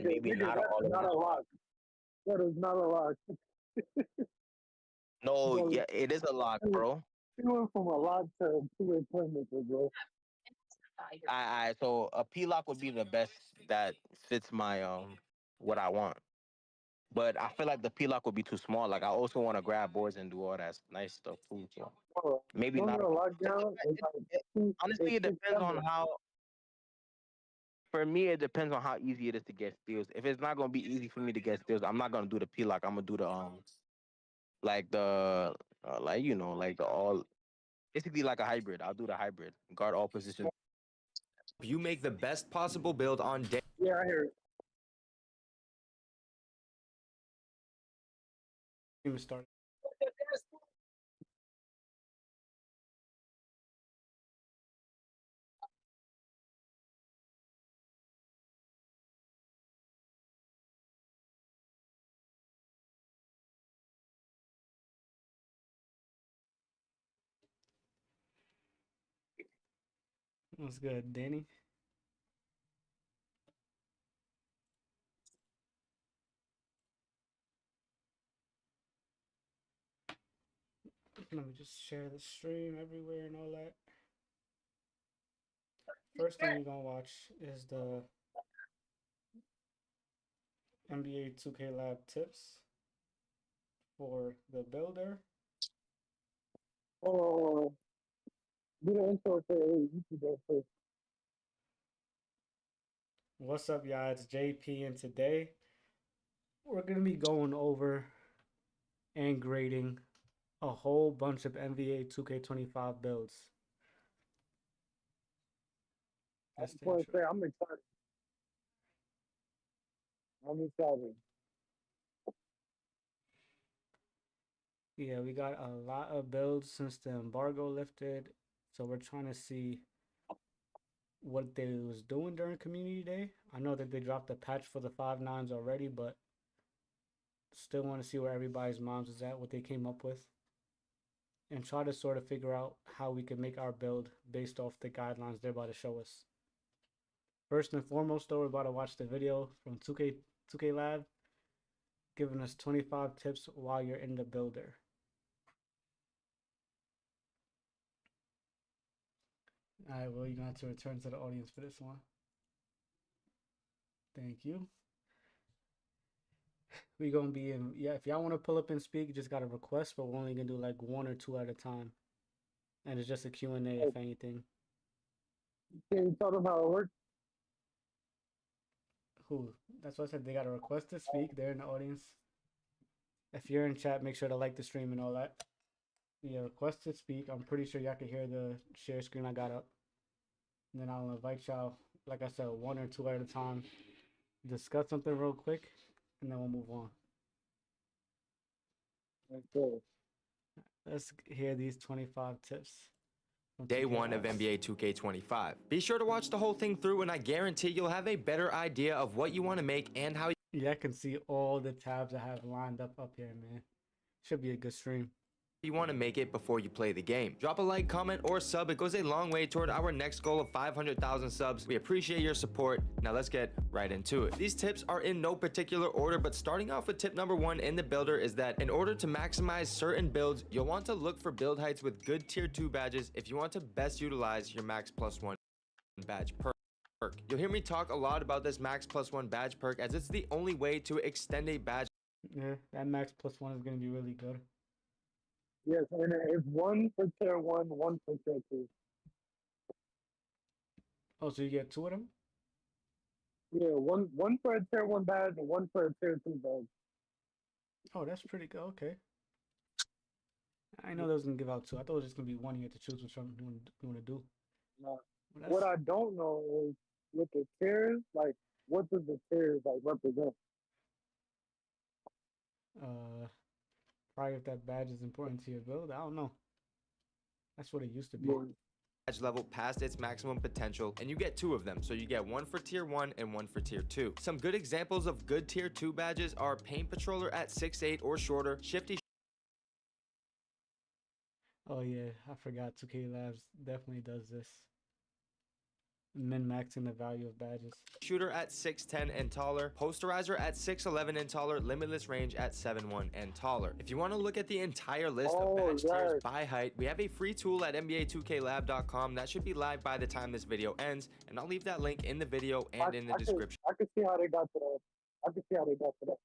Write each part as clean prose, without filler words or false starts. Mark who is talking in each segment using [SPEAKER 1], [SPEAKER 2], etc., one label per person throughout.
[SPEAKER 1] and maybe
[SPEAKER 2] nigga,
[SPEAKER 1] not
[SPEAKER 2] that's
[SPEAKER 1] all of
[SPEAKER 2] not
[SPEAKER 1] them.
[SPEAKER 2] a lock. That is not a lock.
[SPEAKER 1] No,
[SPEAKER 2] Bro,
[SPEAKER 1] yeah, it is a lock,
[SPEAKER 2] you
[SPEAKER 1] bro.
[SPEAKER 2] went from a lock to two-way playmaker, bro.
[SPEAKER 1] So a P lock would be the best that fits my what I want. But I feel like the P lock would be too small. Like I also want to grab boards and do all that nice stuff too. So
[SPEAKER 2] Bro,
[SPEAKER 1] maybe
[SPEAKER 2] going
[SPEAKER 1] not.
[SPEAKER 2] to a lockdown is like
[SPEAKER 1] Honestly, it
[SPEAKER 2] six,
[SPEAKER 1] depends on
[SPEAKER 2] seven.
[SPEAKER 1] how. For me, it depends on how easy it is to get steals. If it's not gonna be easy for me to get steals, I'm not gonna do the P lock. I'm gonna do the like the like like the all basically like a hybrid. I'll do the hybrid, guard all positions.
[SPEAKER 3] You make the best possible build on day.
[SPEAKER 2] Yeah, I hear it.
[SPEAKER 4] Even started. What's good, Danny? Let me just share the stream everywhere and all that. First thing we're gonna watch is the NBA 2K Lab tips for the builder.
[SPEAKER 2] Oh, do the intro for YouTube first.
[SPEAKER 4] What's up, y'all? It's JP, and today we're gonna be going over and grading a whole bunch of NBA 2K25 builds.
[SPEAKER 2] I
[SPEAKER 4] That's
[SPEAKER 2] just
[SPEAKER 4] the
[SPEAKER 2] want to
[SPEAKER 4] intro.
[SPEAKER 2] say I'm excited. I'm excited.
[SPEAKER 4] Yeah, we got a lot of builds since the embargo lifted, so we're trying to see what they was doing during community day. I know that they dropped a patch for the 5.9s already, but still want to see where everybody's moms is at, what they came up with, and try to sort of figure out how we can make our build based off the guidelines they're about to show us. First and foremost, though, we're about to watch the video from 2K Lab, giving us 25 tips while you're in the builder. All right, well, you're gonna have to return to the audience for this one. Thank you. We gonna be in, yeah, if y'all want to pull up and speak, you just got to request, but we're only gonna do like one or two at a time, and it's just a Q&A if anything.
[SPEAKER 2] Can you tell them how it works?
[SPEAKER 4] Who? That's what I said. They got a request to speak. They're in the audience. If you're in chat, make sure to like the stream and all that. Yeah, request to speak. I'm pretty sure y'all can hear the share screen I got up. And then I'll invite y'all, like I said, one or two at a time. Discuss something real quick, and then we'll move on.
[SPEAKER 2] Okay.
[SPEAKER 4] Let's hear these 25 tips.
[SPEAKER 3] Day 1 of NBA 2K25. Be sure to watch the whole thing through, and I guarantee you'll have a better idea of what you want to make and how
[SPEAKER 4] Yeah, I can see all the tabs I have lined up here, man. Should be a good stream.
[SPEAKER 3] you want to make it before you play the game. Drop a like, comment, or sub. It goes a long way toward our next goal of 500,000 subs. We appreciate your support. Now let's get right into it. These tips are in no particular order, but starting off with tip number 1 in the builder is that in order to maximize certain builds, you'll want to look for build heights with good tier 2 badges if you want to best utilize your max +1 badge perk. You'll hear me talk a lot about this max +1 badge perk as it's the only way to extend a badge.
[SPEAKER 4] Yeah, that max +1 is going to be really good.
[SPEAKER 2] Yes, and it's one for tier 1, one for tier 2.
[SPEAKER 4] Oh, so you get two of them?
[SPEAKER 2] Yeah, one for a tier 1 badge and one for a tier 2 badge.
[SPEAKER 4] Oh, that's pretty good. Okay. I know they was going to give out two. I thought it was just going to be one. You had to choose which one you want to do.
[SPEAKER 2] Now,
[SPEAKER 4] Well,
[SPEAKER 2] what I don't know is with the tiers, like, what does the tiers like represent?
[SPEAKER 4] Probably if that badge is important to your build. I don't know. That's what it used to be.
[SPEAKER 2] Yeah.
[SPEAKER 3] Badge level past its maximum potential, and you get 2 of them, so you get one for tier 1 and one for tier 2. Some good examples of good tier 2 badges are Paint Patroller at 6'8" or shorter, Shifty
[SPEAKER 4] Oh yeah, I forgot 2K Labs definitely does this. min-maxing the value of badges.
[SPEAKER 3] Shooter at 6'10 and taller, posterizer at 6'11 and taller, limitless range at 7'1 and taller. If you want to look at the entire list of
[SPEAKER 2] Oh,
[SPEAKER 3] badge tiers
[SPEAKER 2] yes.
[SPEAKER 3] by height, we have a free tool at NBA2KLab.com that should be live by the time this video ends, and I'll leave that link in the video and in the description
[SPEAKER 2] I can see how they got to that. I can see how they got to that.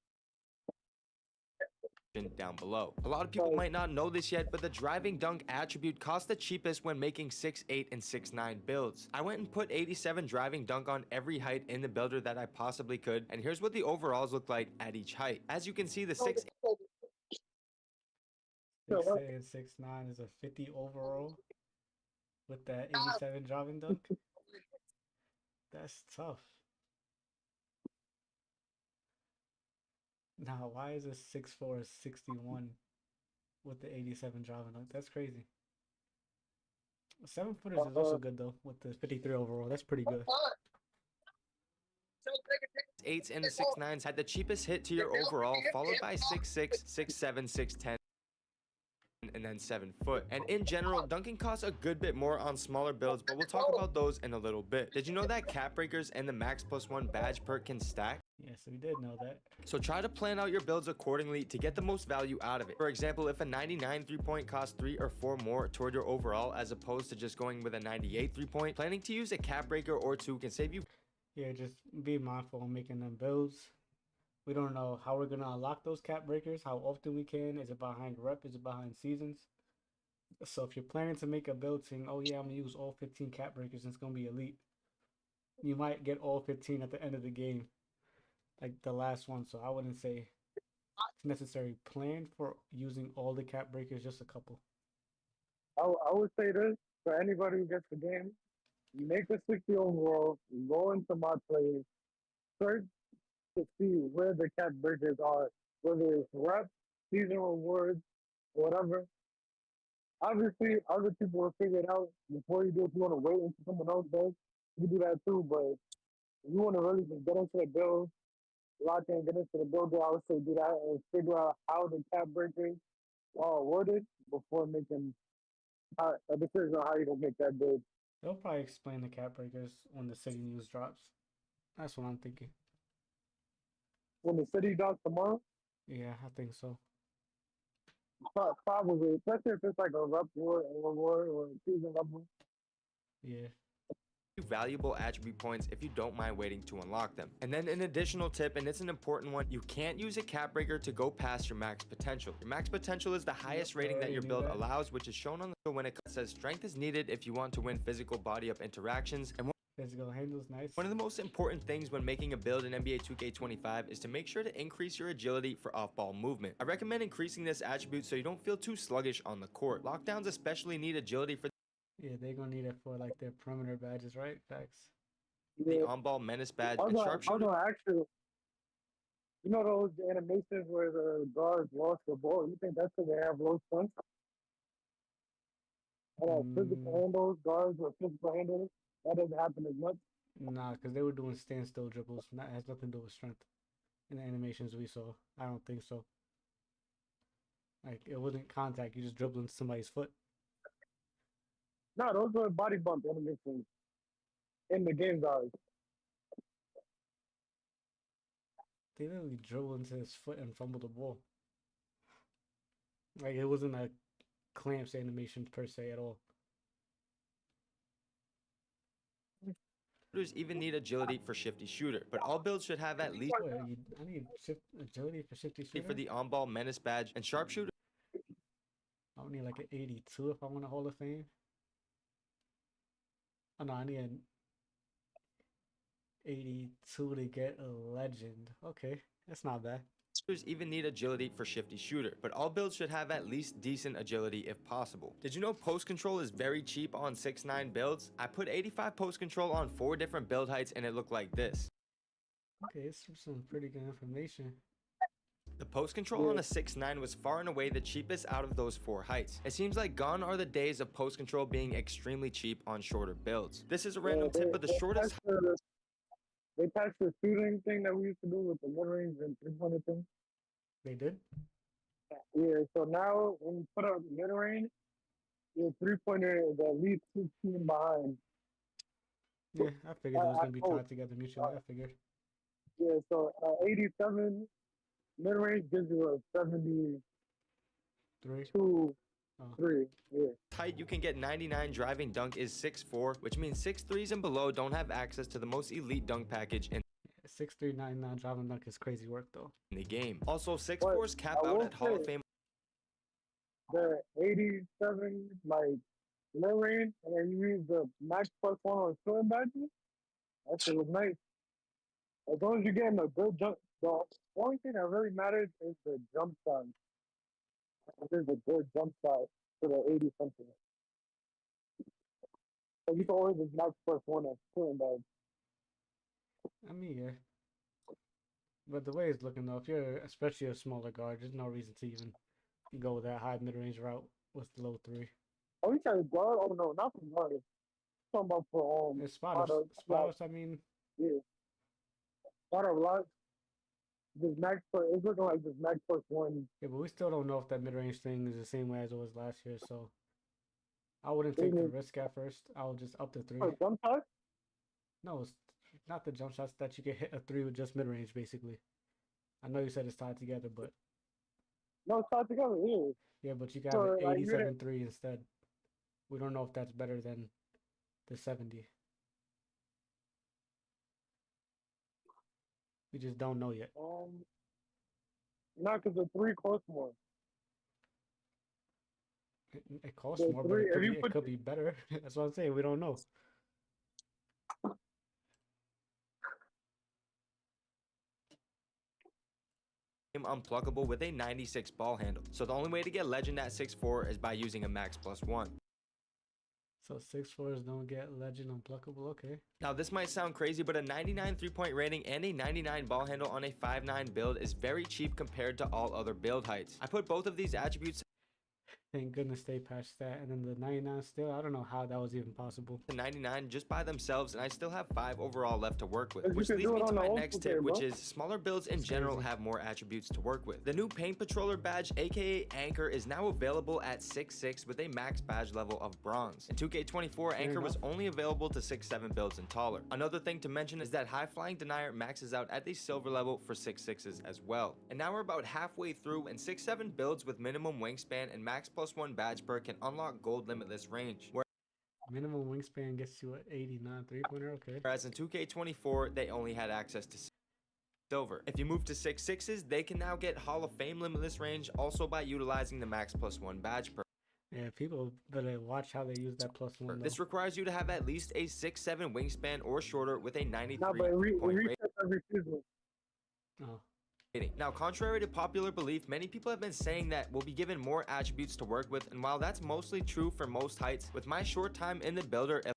[SPEAKER 3] down below. A lot of people might not know this yet, but the driving dunk attribute costs the cheapest when making 6'8 and 6'9 builds. I went and put 87 driving dunk on every height in the builder that I possibly could, and here's what the overalls look like at each height. As you can see, the 6'8
[SPEAKER 4] They say 6'9 is a 50 overall with that 87 driving dunk. That's tough. Now, why is a 6'4 61 with the 87 driving dunk? That's crazy. 7-footers is also good though with the 53 overall. That's pretty good.
[SPEAKER 3] 8s and the 6'9s had the cheapest hit to your overall, followed by 6'6, 6'7, 6'10, and then 7 foot. And in general, dunking costs a good bit more on smaller builds, but we'll talk about those in a little bit. Did you know that cap breakers and the max +1 badge perk can stack?
[SPEAKER 4] Yes, we did know that.
[SPEAKER 3] So try to plan out your builds accordingly to get the most value out of it. For example, if a 99 3-point costs 3 or 4 more toward your overall as opposed to just going with a 98 3-point, planning to use a cap breaker or two can save you.
[SPEAKER 4] Yeah, just be mindful of making them builds. We don't know how we're going to unlock those cap breakers, how often we can. Is it behind rep? Is it behind seasons? So if you're planning to make a build saying, oh yeah, I'm going to use all 15 cap breakers and it's going to be elite, you might get all 15 at the end of the game, like the last one. So I wouldn't say it's necessary. Plan for using all the cap breakers, just a couple.
[SPEAKER 2] I would say this for anybody who gets the game: you make a 60 overall, you go into my play, search to see where the cap breakers are, whether it's reps, season rewards, whatever. Obviously, other people will figure it out before you do. If you want to wait until someone else does, you can do that too. But if you want to really just get into the build, lock in, get into the build, I would say do that and figure out how the cap breakers are awarded before making a decision on how you're going to make that build.
[SPEAKER 4] They'll probably explain the cap breakers when the city news drops. That's what I'm thinking.
[SPEAKER 2] When the city drops tomorrow?
[SPEAKER 4] Yeah, I think so.
[SPEAKER 2] Probably, especially if it's like a rep war or a season level.
[SPEAKER 4] Yeah.
[SPEAKER 3] Valuable attribute points if you don't mind waiting to unlock them. And then an additional tip, and it's an important one, you can't use a cap breaker to go past your max potential. Your max potential is the highest rating that your build allows, which is shown on the when it says strength is needed if you want to win physical body up interactions. And
[SPEAKER 4] physical handles nice.
[SPEAKER 3] one of the most important things when making a build in NBA 2K25 is to make sure to increase your agility for off-ball movement. I recommend increasing this attribute so you don't feel too sluggish on the court. Lockdowns especially need agility for
[SPEAKER 4] yeah, they're gonna need it for like their perimeter badges, right? Facts.
[SPEAKER 3] the on-ball menace badge and
[SPEAKER 2] I was
[SPEAKER 3] sharpshooter.
[SPEAKER 2] gonna actually, you know those animations where the guards lost the ball? You think that's because they have low strength? Physical handles, guards with physical handles, that doesn't happen as much.
[SPEAKER 4] Nah, because they were doing standstill dribbles. That has nothing to do with strength. In the animations we saw, I don't think so. Like, it wasn't contact. You just dribbled into somebody's foot.
[SPEAKER 2] No, those were body bump animations in the game, guys.
[SPEAKER 4] They literally dribbled into his foot and fumbled the ball. Like, it wasn't a clamps animation per se at all.
[SPEAKER 3] Shooters even need agility for shifty shooter, but all builds should have at least
[SPEAKER 4] Wait, I need agility for shifty shooter.
[SPEAKER 3] for the on-ball menace badge and sharpshooter.
[SPEAKER 4] I would need like an 82 if I want a Hall of Fame. Oh no, I need an 82 to get a legend. Okay, that's not bad.
[SPEAKER 3] Shooters even need agility for shifty shooter, but all builds should have at least decent agility if possible. Did you know post control is very cheap on 6'9 builds? I put 85 post control on 4 different build heights and it looked like this.
[SPEAKER 4] Okay, it's some pretty good information.
[SPEAKER 3] The post control on a 6'9 was far and away the cheapest out of those 4 heights. It seems like gone are the days of post control being extremely cheap on shorter builds. This is a random tip, but the shortest...
[SPEAKER 2] They patched the shooting thing that we used to do with the mid-range and three-pointer thing.
[SPEAKER 4] They did?
[SPEAKER 2] Yeah, so now when you put up mid-range, your three-pointer is at least 15 behind.
[SPEAKER 4] Yeah, I figured it was gonna be
[SPEAKER 2] Oh,
[SPEAKER 4] tied together mutually. I figured.
[SPEAKER 2] yeah. So 87 mid range gives you a 72
[SPEAKER 4] 3. Oh,
[SPEAKER 2] 3. Yeah.
[SPEAKER 3] Height you can get 99 driving dunk is 6'4", which means 6'3s and below don't have access to the most elite dunk package in
[SPEAKER 4] 6'3", 99 driving dunk is crazy work though.
[SPEAKER 3] the game. Also,
[SPEAKER 2] But
[SPEAKER 3] 6'4s cap
[SPEAKER 2] I
[SPEAKER 3] out
[SPEAKER 2] will
[SPEAKER 3] at Hall of
[SPEAKER 2] say
[SPEAKER 3] Fame
[SPEAKER 2] the 87 like mid range, and then you use the max plus one on shooting badges. That shit was nice. As long as you're getting a good jump, the only thing that really matters is the jump shot. If there's a good jump shot to the 80 something. So you can always just max plus one on shooting badge.
[SPEAKER 4] I mean, yeah. But the way it's looking though, if you're especially a smaller guard, there's no reason to even go that high mid range route with the low 3.
[SPEAKER 2] Oh, you said guard? Oh no, not from guard. Talking about for
[SPEAKER 4] It's spot
[SPEAKER 2] spot
[SPEAKER 4] ups.
[SPEAKER 2] up,
[SPEAKER 4] Spot ups, I mean,
[SPEAKER 2] yeah, spot up lot. Just max plus. It's looking like just max plus one.
[SPEAKER 4] yeah, but we still don't know if that mid range thing is the same way as it was last year. So I wouldn't take the
[SPEAKER 2] Even
[SPEAKER 4] risk at first. I'll just up to 3.
[SPEAKER 2] for jump shot.
[SPEAKER 4] No, it's not the jump shots that you can hit a 3 with just mid range, basically. I know you said it's tied together, but
[SPEAKER 2] No, it's tied together. Yeah.
[SPEAKER 4] yeah, but you got
[SPEAKER 2] So
[SPEAKER 4] an
[SPEAKER 2] like you
[SPEAKER 4] 87-3 instead. We don't know if that's better than the 70. We just don't know yet.
[SPEAKER 2] not because the three cost more.
[SPEAKER 4] It costs
[SPEAKER 2] The
[SPEAKER 4] more, but
[SPEAKER 2] three, if you
[SPEAKER 4] it
[SPEAKER 2] put
[SPEAKER 4] could be better. That's what I'm saying. We don't know.
[SPEAKER 3] unpluckable with a 96 ball handle. So the only way to get legend at 6'4 is by using a max plus one.
[SPEAKER 4] So 6'4s don't get legend unpluckable. Okay.
[SPEAKER 3] Now this might sound crazy, but a 99 3-point rating and a 99 ball handle on a 5'9 build is very cheap compared to all other build heights. I put both of these attributes
[SPEAKER 4] Thank goodness they patched that. And then the 99 still, I don't know how that was even possible.
[SPEAKER 3] to 99 just by themselves, and I still have 5 overall left to work with,
[SPEAKER 2] If you
[SPEAKER 3] which
[SPEAKER 2] can
[SPEAKER 3] leads
[SPEAKER 2] do
[SPEAKER 3] me
[SPEAKER 2] it
[SPEAKER 3] to
[SPEAKER 2] on the
[SPEAKER 3] my
[SPEAKER 2] old
[SPEAKER 3] next
[SPEAKER 2] school
[SPEAKER 3] tip,
[SPEAKER 2] game,
[SPEAKER 3] which
[SPEAKER 2] bro.
[SPEAKER 3] is smaller builds in
[SPEAKER 4] That's
[SPEAKER 3] general
[SPEAKER 4] crazy.
[SPEAKER 3] have more attributes to work with. The new Paint Patroller badge, aka Anchor, is now available at 6'6 with a max badge level of bronze. In 2K24, Anchor was only available to 6'7 builds and taller. Another thing to mention is that High Flying Denier maxes out at the silver level for 6'6s as well. And now we're about halfway through, and 6'7 builds with minimum wingspan and max plus one badge per can unlock gold limitless range.
[SPEAKER 4] Minimum wingspan gets you at 89 3-pointer. Okay.
[SPEAKER 3] Whereas in 2K24, they only had access to silver. If you move to 6'6s, they can now get Hall of Fame limitless range also by utilizing the max plus one badge per.
[SPEAKER 4] Yeah, people better watch how they use that plus one.
[SPEAKER 3] This
[SPEAKER 4] Though.
[SPEAKER 3] requires you to have at least a 6'7 wingspan or shorter with a 93
[SPEAKER 2] Nah, but it
[SPEAKER 3] point rating.
[SPEAKER 2] resets every season.
[SPEAKER 4] Oh.
[SPEAKER 3] Now, contrary to popular belief, many people have been saying that we'll be given more attributes to work with, and while that's mostly true for most heights, with my short time in the builder,
[SPEAKER 4] Let's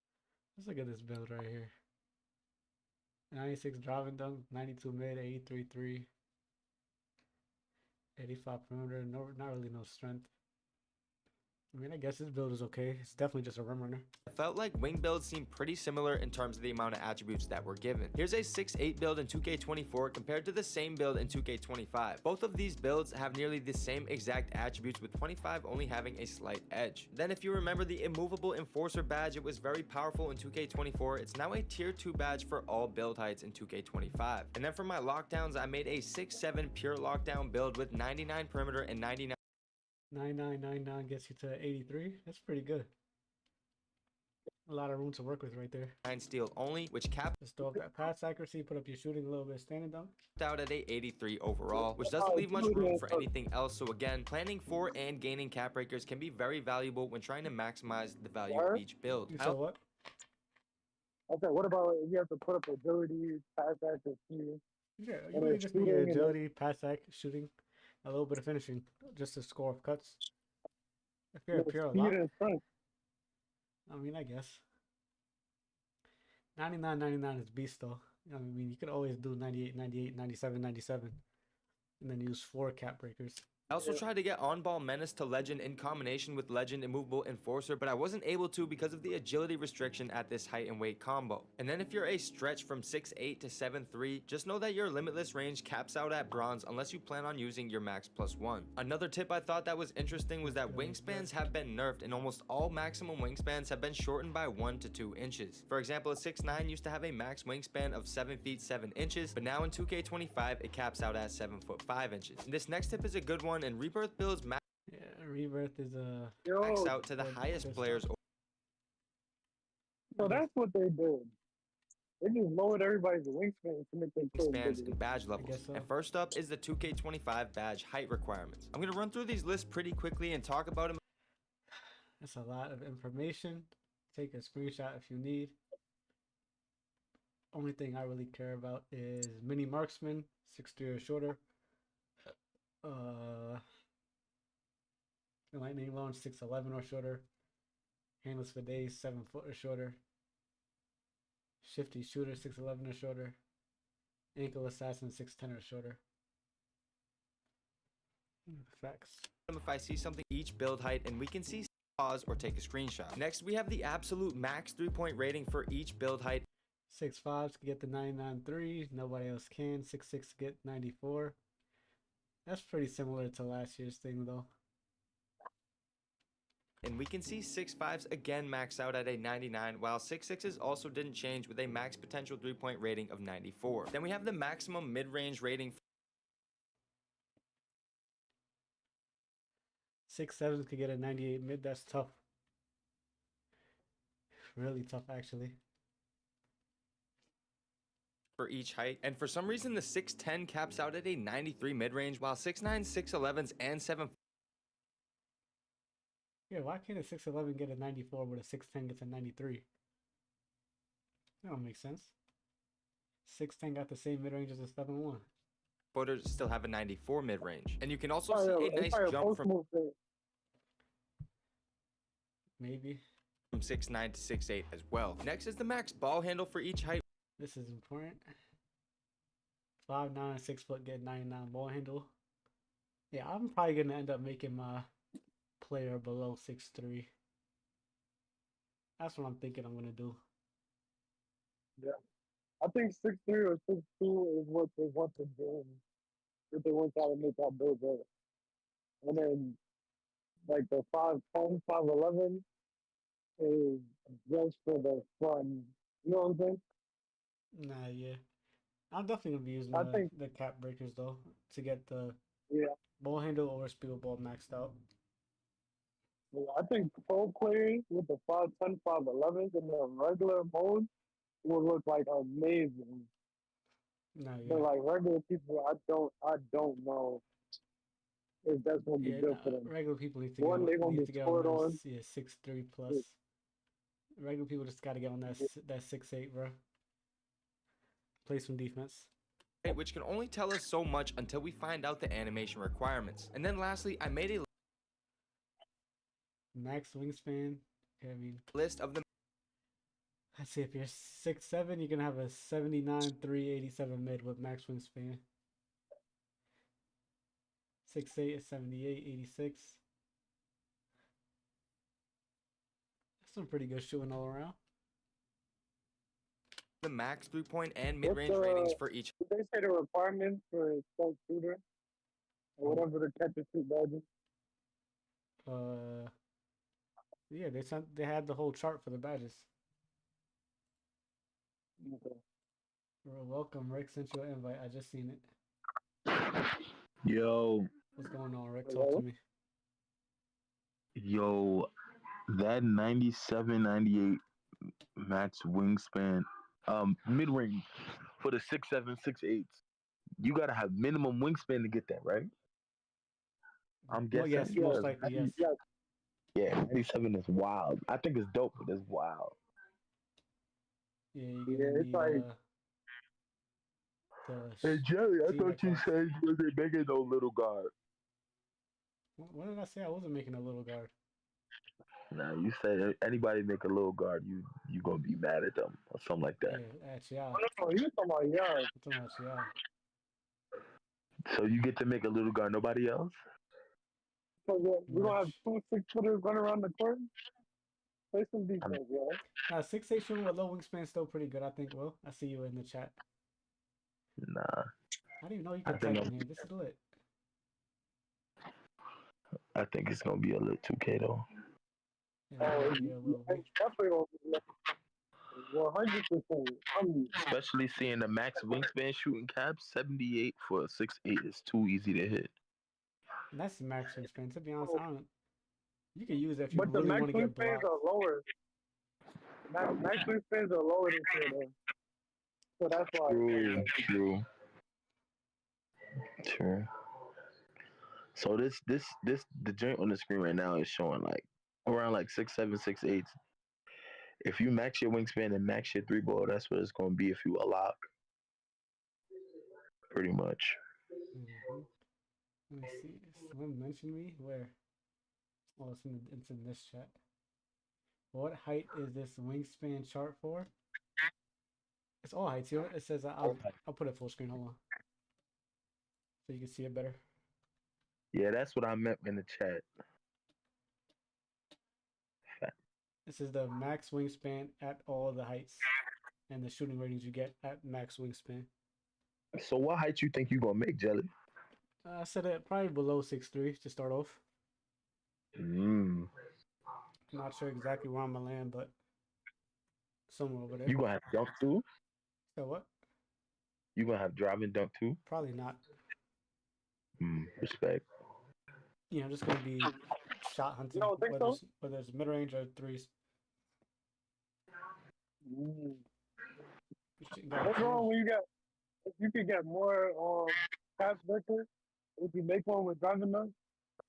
[SPEAKER 4] look at this build right here. 96 driving dunk, 92 mid, 83 3, 85 perimeter. No, not really no strength. I mean, I guess this build is okay. It's definitely just a rim runner.
[SPEAKER 3] I felt like wing builds seem pretty similar in terms of the amount of attributes that were given. Here's a 6'8 build in 2K24 compared to the same build in 2K25. Both of these builds have nearly the same exact attributes, with 25 only having a slight edge. Then if you remember the immovable enforcer badge, it was very powerful in 2K24. It's now a tier 2 badge for all build heights in 2K25. And then for my lockdowns, I made a 6'7 pure lockdown build with 99 perimeter and 99
[SPEAKER 4] 9999 gets you to 83. That's pretty good. A lot of room to work with right there.
[SPEAKER 3] steel only, which capped
[SPEAKER 4] Just throw up that pass accuracy, put up your shooting a little bit, standing dunk.
[SPEAKER 3] out at a 83 overall, which doesn't leave much room for anything else. So again, planning for and gaining cap breakers can be very valuable when trying to maximize the value of each build.
[SPEAKER 4] You said what?
[SPEAKER 2] Okay, what about if you have to put up agility, pass accuracy?
[SPEAKER 4] Yeah, you
[SPEAKER 2] And
[SPEAKER 4] really
[SPEAKER 2] it's
[SPEAKER 4] just need
[SPEAKER 2] shooting and
[SPEAKER 4] agility, pass act, shooting, a little bit of finishing, just to score of cuts. If you're a pure
[SPEAKER 2] speed
[SPEAKER 4] lock,
[SPEAKER 2] and strength.
[SPEAKER 4] I mean, I guess. 99 is beast though. I mean, you could always do 98, 97, and then use 4 cap breakers.
[SPEAKER 3] I also tried to get On-Ball Menace to Legend in combination with Legend Immovable Enforcer, but I wasn't able to because of the agility restriction at this height and weight combo. And then if you're a stretch from 6'8 to 7'3, just know that your limitless range caps out at bronze unless you plan on using your max +1. Another tip I thought that was interesting was that wingspans have been nerfed and almost all maximum wingspans have been shortened by 1 to 2 inches. For example, a 6'9 used to have a max wingspan of 7 feet 7 inches, but now in 2K25 it caps out at 7 foot 5 inches. And this next tip is a good one, and Rebirth builds max
[SPEAKER 4] Rebirth is a
[SPEAKER 3] out to the highest players.
[SPEAKER 2] So that's what they did. They just lowered everybody's wingspan to make them
[SPEAKER 3] Spans and badge levels.
[SPEAKER 4] so.
[SPEAKER 3] And first up is the 2K25 badge height requirements. I'm going to run through these lists pretty quickly and talk about them.
[SPEAKER 4] That's a lot of information. Take a screenshot if you need. Only thing I really care about is mini marksman, 6'3" or shorter. Lightning launch 6'11" or shorter. Handless for days 7 foot or shorter. Shifty shooter 6'11" or shorter. Ankle assassin 6'10" or shorter. Facts.
[SPEAKER 3] If I see something each build height, and we can see pause or take a screenshot. Next, we have the absolute max 3-point rating for each build height.
[SPEAKER 4] 6'5" can get the 99.3. Nobody else can. 6'6" get 94. That's pretty similar to last year's thing though.
[SPEAKER 3] And we can see 6'5s again max out at a 99, while 6'6s also didn't change with a max potential 3-point rating of 94. Then we have the maximum mid-range rating.
[SPEAKER 4] 6'7" could get a 98 mid. That's tough. Really tough, actually.
[SPEAKER 3] For each height, and for some reason the 6'10 caps out at a 93 mid-range, while 6'9, 6'11s, and 7.
[SPEAKER 4] Yeah, why can't a 6'11 get a 94 but a 6'10 gets a 93? That don't make sense. 6'10 got the same mid-range as a 7'1.
[SPEAKER 3] Footers still have a 94 mid-range, and you can also see a nice jump from
[SPEAKER 4] Maybe.
[SPEAKER 3] from 6'9 to 6'8 as well. Next is the max ball handle for each height.
[SPEAKER 4] This is important. 5'9" and 6 foot get 99 ball handle. Yeah, I'm probably gonna end up making my player below 6'3". That's what I'm thinking I'm gonna do.
[SPEAKER 2] Yeah. I think 6'3" or 6'2" is what they want to do. If they want to make that build up. And then like the 5'10", 5'11" is just for the fun. You know what I'm saying?
[SPEAKER 4] Nah, yeah. I'm definitely gonna be using
[SPEAKER 2] I think
[SPEAKER 4] the cap breakers though to get the
[SPEAKER 2] yeah.
[SPEAKER 4] ball handle or speed ball maxed out.
[SPEAKER 2] Yeah, I think pro players with the 5'10", 5'11" in the regular mode will look like amazing.
[SPEAKER 4] Nah, yeah.
[SPEAKER 2] But like regular people, I don't know if that's gonna be good for them.
[SPEAKER 4] Regular people need to
[SPEAKER 2] One, they gonna
[SPEAKER 4] need
[SPEAKER 2] get
[SPEAKER 4] to get
[SPEAKER 2] scored
[SPEAKER 4] on
[SPEAKER 2] on.
[SPEAKER 4] yeah, 6'3" plus. Regular people just gotta get on that 6'8", bro. Play some defense.
[SPEAKER 3] Which can only tell us so much until we find out the animation requirements. And then lastly, I made a
[SPEAKER 4] Max wingspan. I mean,
[SPEAKER 3] list of the
[SPEAKER 4] let's see, if you're 6'7", you're gonna have a 79, 387 mid with max wingspan. 6'8" is 78, 86. That's some pretty good shooting all around.
[SPEAKER 3] The max 3-point and mid-range ratings for each.
[SPEAKER 2] Did they say the requirements for a stealth shooter or whatever the catch and shoot badges?
[SPEAKER 4] Yeah, they had the whole chart for the badges.
[SPEAKER 2] Okay.
[SPEAKER 4] Welcome, Rick sent you an invite. I just seen it.
[SPEAKER 5] Yo,
[SPEAKER 4] What's going on, Rick? Talk to me.
[SPEAKER 5] yo, that 97, 98 max wingspan, mid-range for the 6'7", 6'8s, you gotta have minimum wingspan to get that, right? I'm guessing.
[SPEAKER 4] Yes, most likely, yes.
[SPEAKER 5] Yeah, 97 is wild. I think it's dope, but it's wild.
[SPEAKER 4] Yeah, you're gonna
[SPEAKER 2] it's
[SPEAKER 4] need,
[SPEAKER 2] like.
[SPEAKER 5] Hey, Jerry, I
[SPEAKER 4] see
[SPEAKER 5] thought
[SPEAKER 4] the
[SPEAKER 5] you
[SPEAKER 4] class.
[SPEAKER 5] said you wasn't making no little guard.
[SPEAKER 4] What did I say? I wasn't making a little guard.
[SPEAKER 5] Nah, you said anybody make a little guard, you gonna be mad at them or something like that.
[SPEAKER 4] Yeah, at Chiao.
[SPEAKER 2] No, you talking about yards.
[SPEAKER 4] I'm talking about Chiao.
[SPEAKER 5] So you get to make a little guard, nobody else?
[SPEAKER 2] So we're gonna have
[SPEAKER 4] Merch.
[SPEAKER 2] 2 6-footers running around the court. Play some defense, yo.
[SPEAKER 4] Now 6'8" shooting with low wingspan is still pretty good, I think. Will I see you in the chat?
[SPEAKER 5] Nah,
[SPEAKER 4] I didn't even know you
[SPEAKER 5] I
[SPEAKER 4] could
[SPEAKER 5] think
[SPEAKER 4] type in here. This is lit.
[SPEAKER 5] I think it's gonna be a little 2K though.
[SPEAKER 4] Yeah, it will be.
[SPEAKER 2] It's definitely gonna be 100%.
[SPEAKER 5] Especially seeing the max wingspan shooting cap 78 for a 6'8" is too easy to hit.
[SPEAKER 4] And that's the max wingspan. To be honest, I don't. You can use it if you
[SPEAKER 2] But the
[SPEAKER 4] really
[SPEAKER 2] max
[SPEAKER 4] want to get
[SPEAKER 2] wingspans
[SPEAKER 4] blocked.
[SPEAKER 2] are lower. Max wingspans are lower than here, though. So that's why.
[SPEAKER 5] True. So the joint on the screen right now is showing like around like 6'7", 6'8". If you max your wingspan and max your 3 ball, that's what it's gonna be if you a lock. Pretty much.
[SPEAKER 4] Mm-hmm. Let me see. Someone mentioned me where? Oh, it's in this chat. What height is this wingspan chart for? It's all heights. You know, it says I'll put it full screen. Hold on, so you can see it better.
[SPEAKER 5] Yeah, that's what I meant in the chat.
[SPEAKER 4] This is the max wingspan at all the heights and the shooting ratings you get at max wingspan.
[SPEAKER 5] So what height you think you gonna make, Jelly?
[SPEAKER 4] I said it probably below 6'3" to start off. Not sure exactly where I'm gonna land, but somewhere over there.
[SPEAKER 5] You gonna have dunk too?
[SPEAKER 4] So what?
[SPEAKER 5] You gonna have driving dunk too?
[SPEAKER 4] Probably not.
[SPEAKER 5] Respect.
[SPEAKER 4] You know, just gonna be shot hunting.
[SPEAKER 2] You don't think so?
[SPEAKER 4] Whether it's mid range or threes.
[SPEAKER 2] What's wrong when if you could get more pass vector, if you make one with driving them,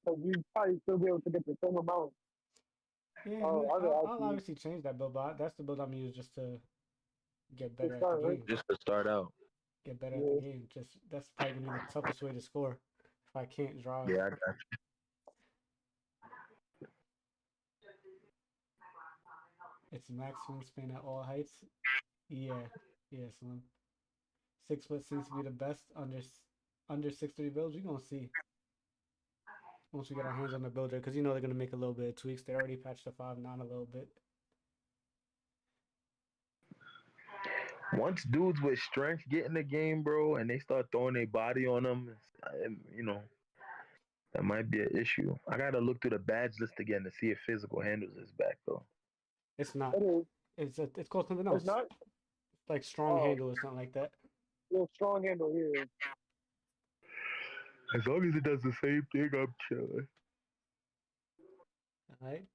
[SPEAKER 2] so you probably still be able to get the same amount.
[SPEAKER 4] Yeah, I'll obviously change that build, but that's the build I'm using just to get better at the game.
[SPEAKER 5] Just to start out.
[SPEAKER 4] Get better at the game. Just that's probably gonna be the toughest way to score if I can't drive.
[SPEAKER 5] Yeah, I got you.
[SPEAKER 4] It's max wingspan at all heights. Yeah, Slim. 6 foot seems to be the best under 6'3" builds. We're gonna see once we get our hands on the builder, because you know they're gonna make a little bit of tweaks. They already patched the 5'9" a little bit.
[SPEAKER 5] Once dudes with strength get in the game, bro, and they start throwing their body on them, you know, that might be an issue. I gotta look through the badge list again to see if physical handles is back though.
[SPEAKER 4] It's not. It's called something
[SPEAKER 2] It's
[SPEAKER 4] else.
[SPEAKER 2] not.
[SPEAKER 4] Like strong handle or something like that.
[SPEAKER 2] Yeah, strong handle here.
[SPEAKER 5] As long as it does the same thing, I'm chilling.
[SPEAKER 4] Alright.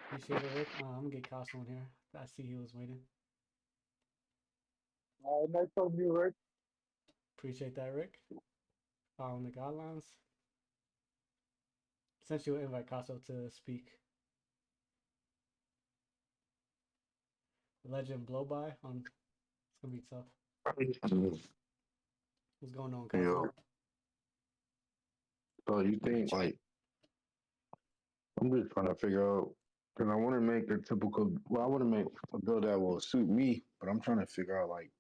[SPEAKER 4] Appreciate it, Rick. I'm gonna get Casa on here. I see he was waiting.
[SPEAKER 2] Nice of you, Rick.
[SPEAKER 4] Appreciate that, Rick. Following the guidelines. Sent you an invite, Caso, to speak. Legend blow by on. It's gonna be tough. What's going on, Caso?
[SPEAKER 6] So you think like I'm just trying to figure out because I want to make a typical. Well, I want to make a build that will suit me, but I'm trying to figure out like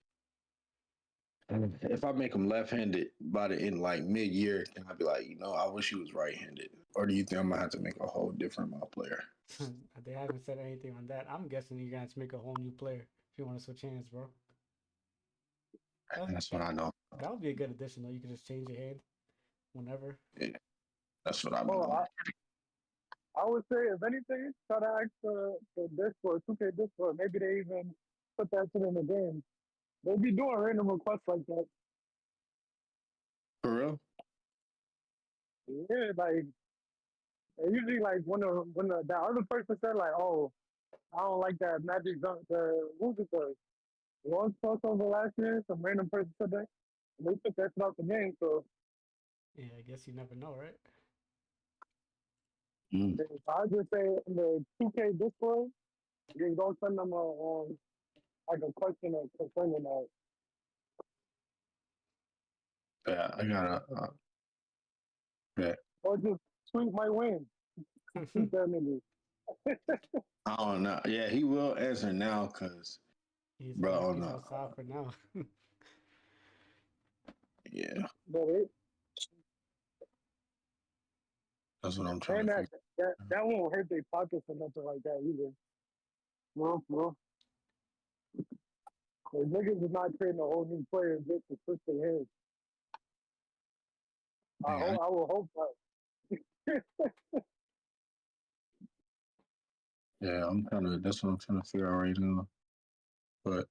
[SPEAKER 6] if I make him left-handed by the end, like mid-year, can I be like, I wish he was right-handed, or do you think I'm gonna have to make a whole different player?
[SPEAKER 4] They haven't said anything on that. I'm guessing you're gonna have to make a whole new player if you want to switch hands, bro.
[SPEAKER 6] That's what I know.
[SPEAKER 4] That would be a good addition, though. You can just change your hand whenever.
[SPEAKER 6] Yeah, that's what I know.
[SPEAKER 2] I would say, if anything, try to ask for Discord, 2K Discord. Maybe they even put that shit in the game. They be doing random requests like that.
[SPEAKER 6] For real?
[SPEAKER 2] Yeah, like usually like when the other person said like, oh, I don't like that Magic dunk. Who's it? The one crossover last year. Some random person said that. And they took that shit out the game. So
[SPEAKER 4] yeah, I guess you never know, right?
[SPEAKER 2] I just say in the 2K Discord, you don't send them like a question or concerning that.
[SPEAKER 6] Yeah, I gotta. Yeah.
[SPEAKER 2] Or just tweet my win. Tweet that nigga.
[SPEAKER 6] I don't know. Yeah, he will answer now because, bro,
[SPEAKER 4] he's outside for now.
[SPEAKER 6] Yeah.
[SPEAKER 2] But
[SPEAKER 6] That's what I'm trying
[SPEAKER 2] And
[SPEAKER 6] to figure.
[SPEAKER 2] that won't hurt their pockets or nothing like that either. No. The niggas is not trading a whole new player just to switch their heads.
[SPEAKER 6] Yeah,
[SPEAKER 2] I will hope not.
[SPEAKER 6] yeah, I'm kind of. That's what I'm trying to figure out right now. But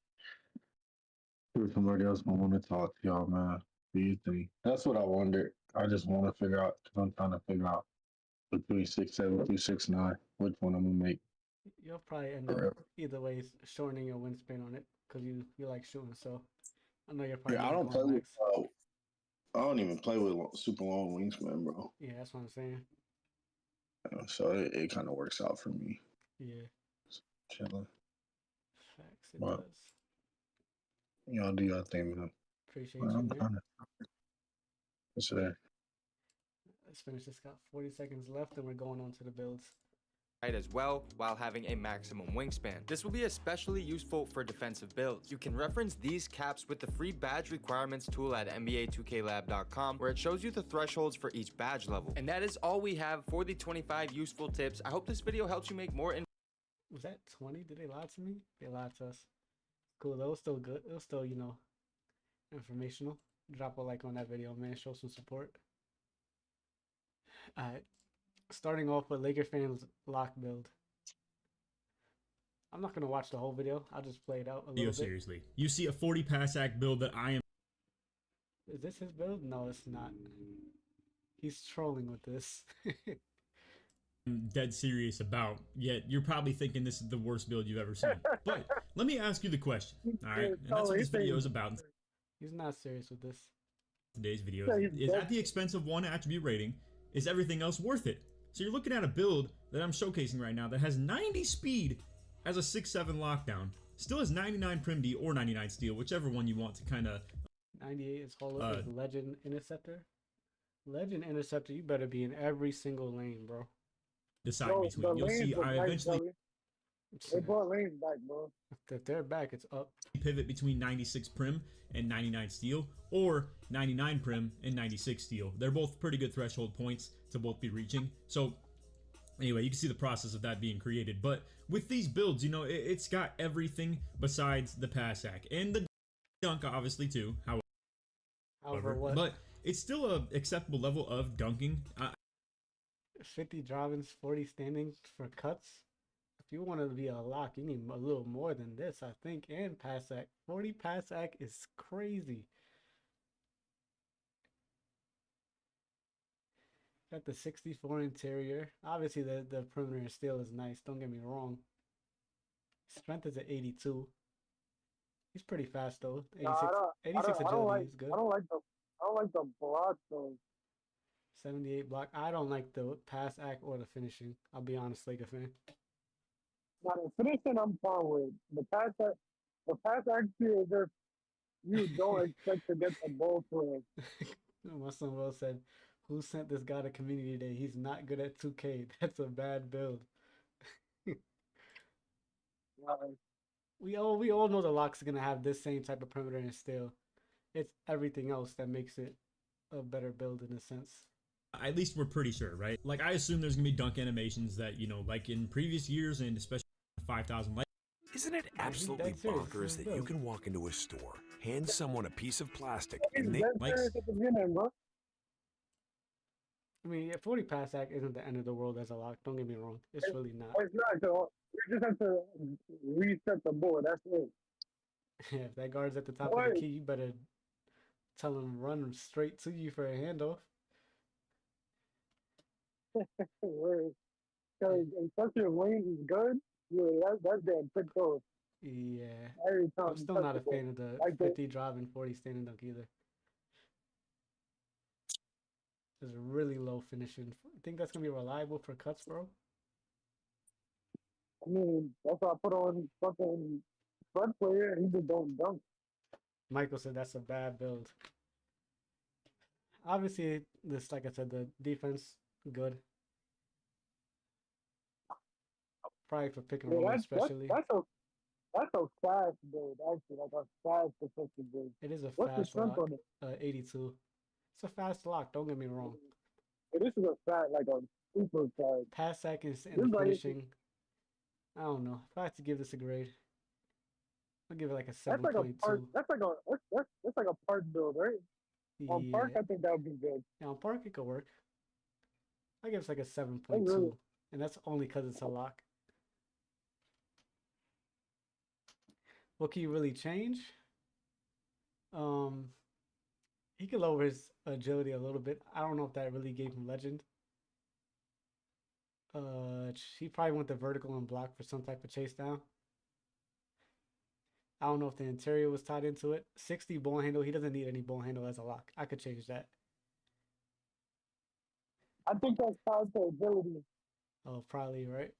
[SPEAKER 6] if somebody else might want to talk to y'all, man, what do you think? That's what I wondered. I just want to figure out because I'm trying to figure out between 6'7" through 6'9", which one I'm gonna make.
[SPEAKER 4] You'll probably end up either way shortening your wingspan on it because you like shooting. So I know you're probably
[SPEAKER 6] Yeah, I don't
[SPEAKER 4] going
[SPEAKER 6] play with.
[SPEAKER 4] max.
[SPEAKER 6] I don't even play with super long wingspan, bro.
[SPEAKER 4] Yeah, that's what I'm saying.
[SPEAKER 6] So it kind of works out for me.
[SPEAKER 4] Yeah,
[SPEAKER 6] Chilling.
[SPEAKER 4] facts. It
[SPEAKER 6] But
[SPEAKER 4] does.
[SPEAKER 6] y'all do y'all thing, man.
[SPEAKER 4] Appreciate
[SPEAKER 6] Man,
[SPEAKER 4] you,
[SPEAKER 6] I'm
[SPEAKER 4] man.
[SPEAKER 6] kind of. What's that?
[SPEAKER 4] Let's finish this. Got 40 seconds left, and we're going on to the builds.
[SPEAKER 3] As well while having a maximum wingspan. This will be especially useful for defensive builds. You can reference these caps with the free badge requirements tool at NBA2klab.com where it shows you the thresholds for each badge level. And that is all we have for the 25 useful tips. I hope this video helps you make more.
[SPEAKER 4] Was that 20? Did they lie to me? They lied to us. Cool. That was still good. It was still, informational. Drop a like on that video, man. Show some support. Alright. Starting off with Laker fans lock build. I'm not gonna watch the whole video. I'll just play it out a little bit.
[SPEAKER 7] Seriously, you see a 40 pass act build that I am
[SPEAKER 4] Is this his build? No, it's not. He's trolling with this.
[SPEAKER 7] dead serious about. Yet you're probably thinking this is the worst build you've ever seen. But let me ask you the question. All right, and that's what this video is about.
[SPEAKER 4] He's not serious with this.
[SPEAKER 7] Today's video is at the expense of one attribute rating. Is everything else worth it? So you're looking at a build that I'm showcasing right now that has 90 speed as a 6'7" lockdown. Still has 99 prim D or 99 steal, whichever one you want to kind of.
[SPEAKER 4] 98 is Legend Interceptor. Legend Interceptor, you better be in every single lane, bro.
[SPEAKER 7] Decide between. You'll see. I eventually.
[SPEAKER 2] They brought lanes back, bro.
[SPEAKER 4] If they're back, it's up.
[SPEAKER 7] Pivot between 96 prim and 99 steal, or 99 prim and 96 steal. They're both pretty good threshold points to both be reaching. So anyway, you can see the process of that being created. But with these builds, it's got everything besides the pass hack and the dunk, obviously too. However,
[SPEAKER 4] what?
[SPEAKER 7] but it's still a acceptable level of dunking.
[SPEAKER 4] 50 drivings, 40 standings for cuts. If you want to be a lock, you need a little more than this, I think. And pass hack. 40 pass hack is crazy. Got the 64 interior. Obviously, the perimeter still is nice. Don't get me wrong. Strength is at 82. He's pretty fast though. 86 agility is good.
[SPEAKER 2] I don't like the block though.
[SPEAKER 4] 78 block. I don't like the pass act or the finishing. I'll be honest, Laker fan.
[SPEAKER 2] Now the finishing I'm fine with. The pass act is if you don't expect to get the ball to him.
[SPEAKER 4] My son Will said, "Who sent this guy to community day? He's not good at 2K. That's a bad build." We all know the lock's gonna have this same type of perimeter and still, it's everything else that makes it a better build in a sense.
[SPEAKER 7] At least we're pretty sure, right? Like, I assume there's gonna be dunk animations that, like in previous years and especially 5,000 likes.
[SPEAKER 8] Isn't it absolutely bonkers that you can walk into a store, hand someone a piece of plastic, and they
[SPEAKER 4] I mean, 40 pass act isn't the end of the world as a lock. Don't get me wrong. It's really not.
[SPEAKER 2] It's not. So you just have to reset the board. That's it.
[SPEAKER 4] If that guard's at the top of the key, you better tell him run straight to you for a handoff.
[SPEAKER 2] Because especially if Wayne is good, that's damn picked off.
[SPEAKER 4] Yeah.
[SPEAKER 2] Every time
[SPEAKER 4] I'm still not a fan of the 50 drive and 40 standing dunk either. There's a really low finishing. Think that's gonna be reliable for cuts, bro?
[SPEAKER 2] I mean, that's why I put on fucking front player and he just don't dunk.
[SPEAKER 4] Michael said that's a bad build. Obviously, this, like I said, the defense good. Probably for pick and roll, especially.
[SPEAKER 2] That's a fast build, actually, like a fast defensive build.
[SPEAKER 4] It is a
[SPEAKER 2] What's
[SPEAKER 4] fast
[SPEAKER 2] the strength
[SPEAKER 4] lock.
[SPEAKER 2] on it?
[SPEAKER 4] 82. It's a fast lock. Don't get me wrong.
[SPEAKER 2] This is a fast, like a super tired.
[SPEAKER 4] Pass seconds
[SPEAKER 2] This
[SPEAKER 4] and
[SPEAKER 2] like
[SPEAKER 4] finishing. I don't know. If I had to give this a grade, I'll give it like a
[SPEAKER 2] that's like a park.
[SPEAKER 4] 7.2.
[SPEAKER 2] That's like a park build, right? On park,
[SPEAKER 4] Yeah.
[SPEAKER 2] I think that would be good.
[SPEAKER 4] Yeah, on Park it could work. I give it like a
[SPEAKER 2] I really,
[SPEAKER 4] 7.2. And that's only because it's a lock. What can you really change? Um, he could lower his agility a little bit. I don't know if that really gave him legend. He probably went the vertical and block for some type of chase down. I don't know if the interior was tied into it. 60 ball handle. He doesn't need any ball handle as a lock. I could change that.
[SPEAKER 2] I think that's tied to ability.
[SPEAKER 4] Oh, probably right.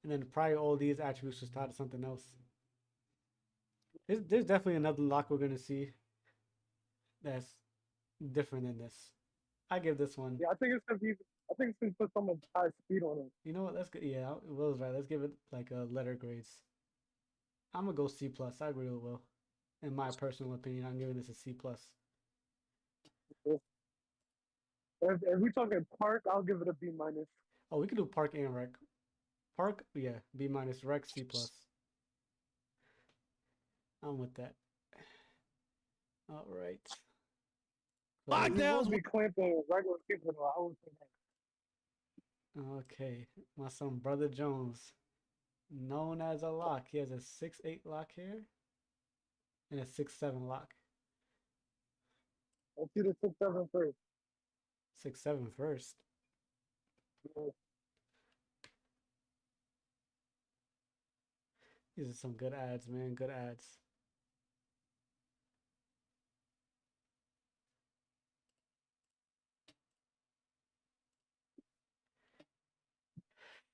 [SPEAKER 4] And then probably all these attributes was tied to something else. There's definitely another lock we're gonna see that's different than this. I give this one.
[SPEAKER 2] Yeah, I think it's gonna put so much high speed on it.
[SPEAKER 4] You know what? Let's go. Yeah, Will's right. Let's give it like a letter grades. I'm gonna go C plus. I agree with Will. In my personal opinion, I'm giving this a C plus.
[SPEAKER 2] If we talking park, I'll give it a B minus.
[SPEAKER 4] Oh, we could do Park and Rec. Park, yeah, B minus. Rec, C plus. I'm with that. All right.
[SPEAKER 2] Lockdowns. Be clamping regular people. Though. I would say that.
[SPEAKER 4] Okay, my son, Brother Jones, known as a lock. He has a 6'8" lock here and a 6'7" lock.
[SPEAKER 2] Let's see the 6'7" first.
[SPEAKER 4] 6'7" first.
[SPEAKER 2] Yeah.
[SPEAKER 4] These are some good ads, man. Good ads.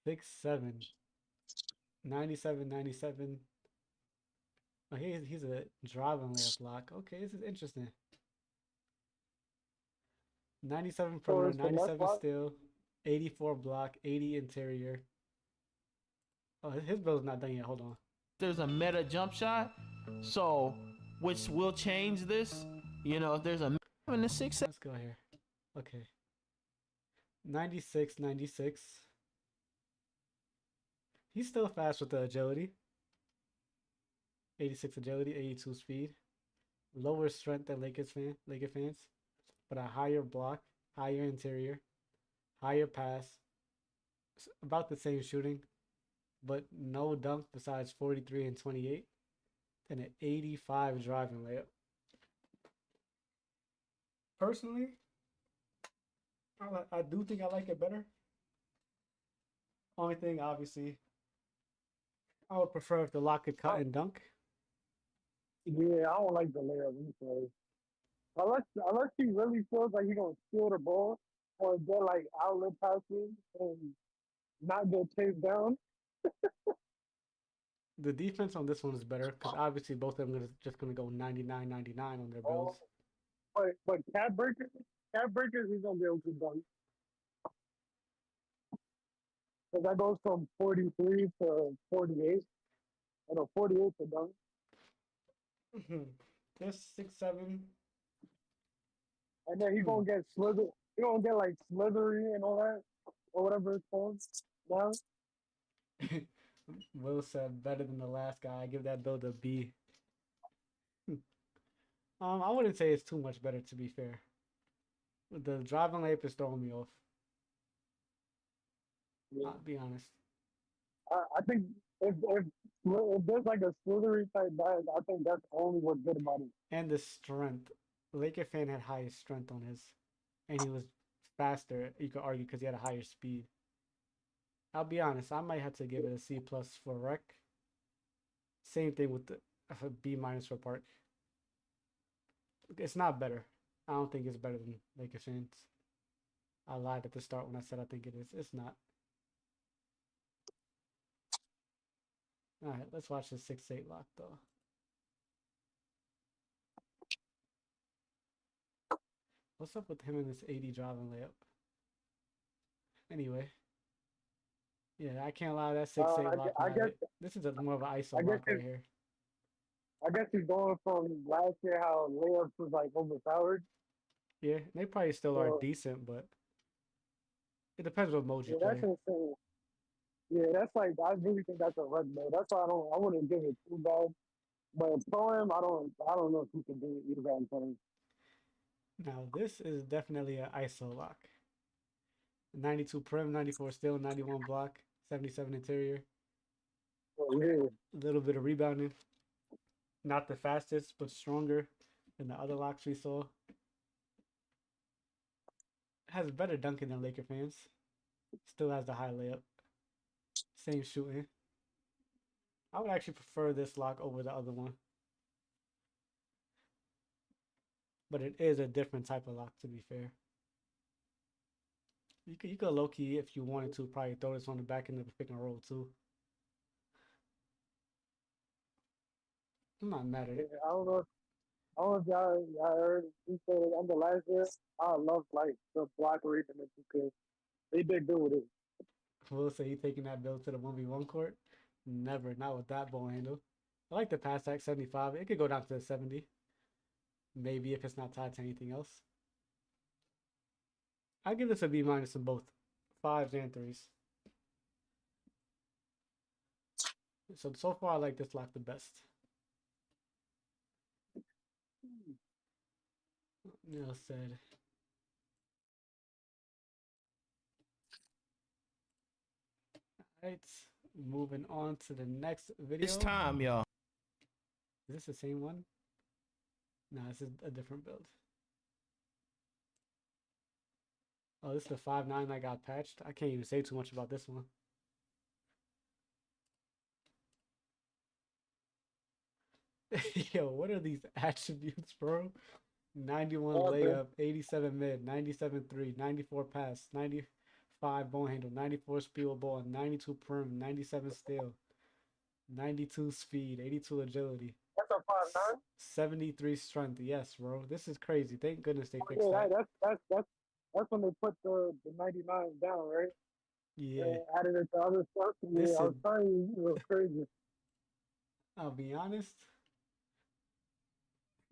[SPEAKER 4] Six, 7. 97, 97. Oh, he's a driving layup lock. Okay, this is interesting. 97 perimeter, 97 steal, 84 block, 80 interior. Oh, his build's not done yet. Hold on.
[SPEAKER 9] There's a meta jump shot, so which will change this. You know, if there's a in the 6.
[SPEAKER 4] Let's go here. Okay. 96, 96. He's still fast with the agility. 86 agility, 82 speed. Lower strength than Lakers fans, but a higher block, higher interior, higher pass. About the same shooting, but no dunk besides 43 and 28, and an 85 driving layup. Personally, I do think I like it better. Only thing, obviously, I would prefer if the lock could cut and dunk.
[SPEAKER 2] Yeah, I don't like the layup. Unless he really feels like he's gonna steal the ball or get like outlet passes and not get chased down.
[SPEAKER 4] The defense on this one is better because obviously both of them are just gonna go 99-99 on their builds.
[SPEAKER 2] But Cat Breakers, he's gonna be able to dunk. So that goes from 43 to 48. I know 48 to dunk.
[SPEAKER 4] This 6'7".
[SPEAKER 2] And then he's gonna get slither. He's gonna get like slithery and all that, or whatever it's called. Now.
[SPEAKER 4] Will said better than the last guy. I give that build a B. I wouldn't say it's too much better, to be fair. The driving layup is throwing me off.
[SPEAKER 2] Yeah.
[SPEAKER 4] I'll be honest.
[SPEAKER 2] I think if there's like a slithery type bag, I think that's only what's good about it.
[SPEAKER 4] And the strength. Laker fan had highest strength on his, and he was faster. You could argue because he had a higher speed. I'll be honest. I might have to give it a C plus for Rec. Same thing with the B minus for Park. It's not better. I don't think it's better than Lakers fans. I lied at the start when I said I think it is. It's not. All right, let's watch the 6'8" lock though. What's up with him and this 80 driving layup? Anyway. Yeah, I can't lie. That 6'8" lock. This is more of an ISO lock right here.
[SPEAKER 2] I guess he's going from last year how layups was like overpowered.
[SPEAKER 4] Yeah, they probably still are decent, but It depends what mode you
[SPEAKER 2] Yeah, that's
[SPEAKER 4] play.
[SPEAKER 2] insane. Yeah, that's like I really think that's a red mode. That's why I wouldn't give it too bad. But Pro-Am, I don't know if you can do it either bad thing.
[SPEAKER 4] Now this is definitely an ISO lock. 92 prim, 94 still, 91 block, 77 interior.
[SPEAKER 2] Oh, yeah.
[SPEAKER 4] A little bit of rebounding. Not the fastest, but stronger than the other locks we saw. Has better dunking than Laker fans. Still has the high layup. Same shooting. I would actually prefer this lock over the other one. But it is a different type of lock, to be fair. You could low key, if you wanted to, probably throw this on the back end of the pick and roll too. I'm not mad at it.
[SPEAKER 2] Yeah, I don't know if y'all heard he said it under last year. I love like the block rating because they did good with it.
[SPEAKER 4] Will say you taking that build to the 1v1 court? Never, not with that ball handle. I like the pass act 75. It could go down to the 70. Maybe if it's not tied to anything else. I give this a B- in both 5s and 3s. So far I like this lock the best. Neil said. Alright, moving on to the next video.
[SPEAKER 9] It's time, y'all.
[SPEAKER 4] Is this the same one? No, this is a different build. Oh, this is the 5.9 that got patched. I can't even say too much about this one. Yo, what are these attributes, bro? 91 layup, 87 mid, 97 3, 94 pass, 95 ball handle, 94 steal ball, 92 prim, 97 steal, 92 speed, 82 agility.
[SPEAKER 2] That's a 5.9.
[SPEAKER 4] 73 strength. Yes, bro. This is crazy. Thank goodness they fixed
[SPEAKER 2] Yeah,
[SPEAKER 4] that.
[SPEAKER 2] that's when they put the 99 down, right?
[SPEAKER 4] Yeah.
[SPEAKER 2] And added it to other stuff. Yeah, I was telling you, it was crazy.
[SPEAKER 4] I'll be honest.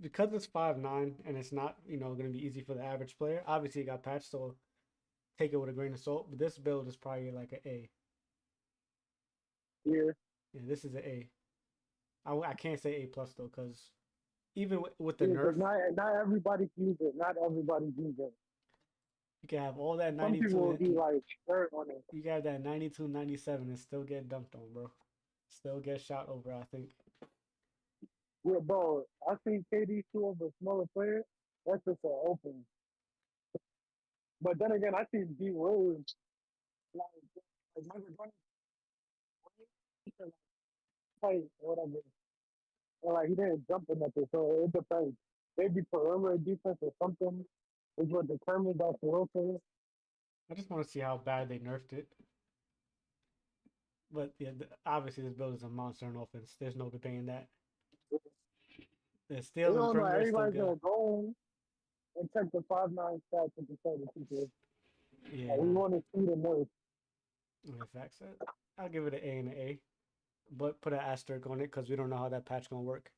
[SPEAKER 4] Because it's 5.9 and it's not, going to be easy for the average player. Obviously, it got patched, so take it with a grain of salt. But this build is probably like an A.
[SPEAKER 2] Yeah.
[SPEAKER 4] Yeah, this is an A. I can't say A plus though, because even with the nerf,
[SPEAKER 2] not everybody can use it. Not everybody use it.
[SPEAKER 4] You can have all that 92.
[SPEAKER 2] Some people will be like dirt on it.
[SPEAKER 4] You got that 92, 97 and still get dunked on, bro. Still get shot over, I think.
[SPEAKER 2] Yeah, bro. I seen KD shoot over a smaller player. That's just an open. But then again, I see D Rose like never running fight or whatever. Or like he didn't jump or nothing. So it depends. Maybe perimeter defense or something is what determines that for real.
[SPEAKER 4] I just want to see how bad they nerfed it. But yeah, obviously this build is a monster on offense. There's no debating that. There's still
[SPEAKER 2] everybody's gonna go and check the 5.9 stats and decide the people.
[SPEAKER 4] Yeah.
[SPEAKER 2] We want to see the most.
[SPEAKER 4] Okay, facts. I'll give it an A and an A. But put an asterisk on it because we don't know how that patch gonna work.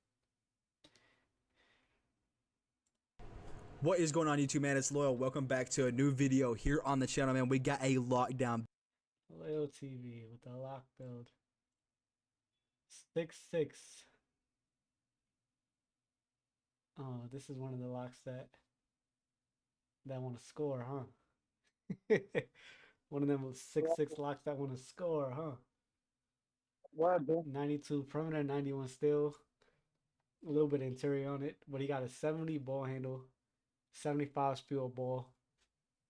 [SPEAKER 10] What is going on, YouTube, man? It's Loyal. Welcome back to a new video here on the channel, man. We got a lockdown.
[SPEAKER 4] Loyal TV with the lock build. 6-6. Oh, this is one of the locks that want to score, huh? One of them 6-6 locks that want to score, huh?
[SPEAKER 2] What?
[SPEAKER 4] 92 perimeter, 91 still. A little bit of interior on it, but he got a 70 ball handle, 75 spill ball,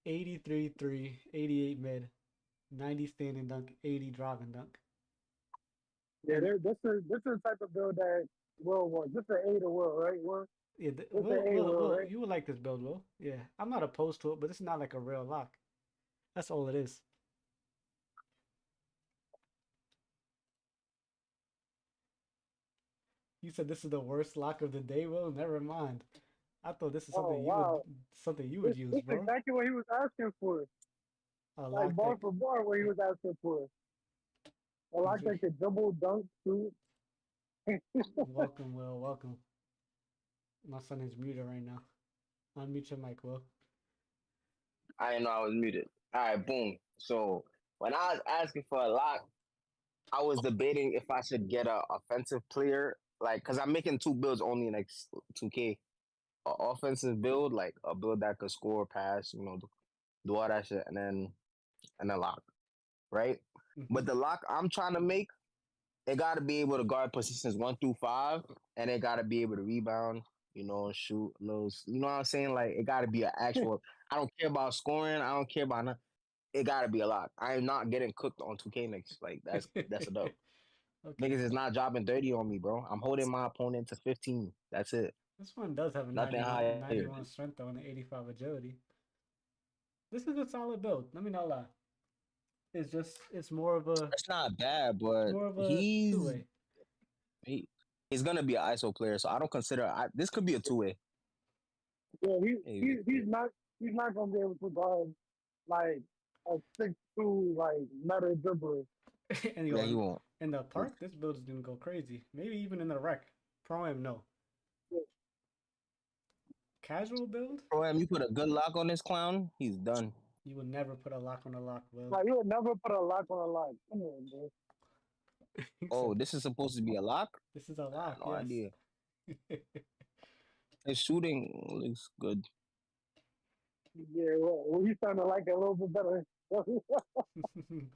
[SPEAKER 4] 83 3, 88 mid, 90 standing dunk, 80 driving dunk.
[SPEAKER 2] Yeah, this is the type of build that Will wants. This is an A to Will, right? Will?
[SPEAKER 4] Yeah,
[SPEAKER 2] right?
[SPEAKER 4] You would like this build, Will. Yeah, I'm not opposed to it, but this is not like a real lock. That's all it is. You said this is the worst lock of the day, Will. Never mind. I thought this is something you would use, bro.
[SPEAKER 2] That's exactly what he was asking for. Like bar for bar, what he was asking for. A lock that could double dunk too.
[SPEAKER 4] Welcome, Will. Welcome. My son is muted right now. Unmute your mic, Will.
[SPEAKER 1] I didn't know I was muted. All right, boom. So when I was asking for a lock, I was debating if I should get a offensive player, like, cause I'm making two builds only in like 2K. A offensive build, like a build that could score, pass, do all that shit, and a lock, right? But the lock I'm trying to make, it got to be able to guard positions 1 through 5, and it got to be able to rebound, shoot those. You know what I'm saying? Like it got to be an actual. I don't care about scoring. I don't care about nothing. It got to be a lock. I am not getting cooked on 2K next. Like that's a dub.
[SPEAKER 4] Okay.
[SPEAKER 1] Niggas is not dropping 30 on me, bro. I'm holding my opponent to 15. That's it.
[SPEAKER 4] This one does have a
[SPEAKER 1] Nothing
[SPEAKER 4] 91 strength though and an 85 agility. This is a solid build. Let me not lie. It's more of a.
[SPEAKER 1] It's not bad, but
[SPEAKER 4] more of a
[SPEAKER 1] he's
[SPEAKER 4] two-way.
[SPEAKER 1] he's gonna be an ISO player, so I don't consider this could be a 2-way.
[SPEAKER 2] Yeah, he's not gonna be able to guard like a 6'2" like meta dribbler.
[SPEAKER 4] And
[SPEAKER 1] Yeah, he won't.
[SPEAKER 4] In the park, this build is gonna go crazy. Maybe even in the rec. Pro-Am, no.
[SPEAKER 2] Yeah.
[SPEAKER 4] Casual build?
[SPEAKER 1] Pro-Am, you put a good lock on this clown, he's done.
[SPEAKER 4] You would never put a lock on a lock, Will.
[SPEAKER 2] Like you would never put a lock on a lock. Come on, bro.
[SPEAKER 1] Oh, this is supposed to be a lock?
[SPEAKER 4] This is a lock.
[SPEAKER 1] No
[SPEAKER 4] yes.
[SPEAKER 1] idea. His shooting looks good.
[SPEAKER 2] Yeah, well, he's starting to like it a little bit better.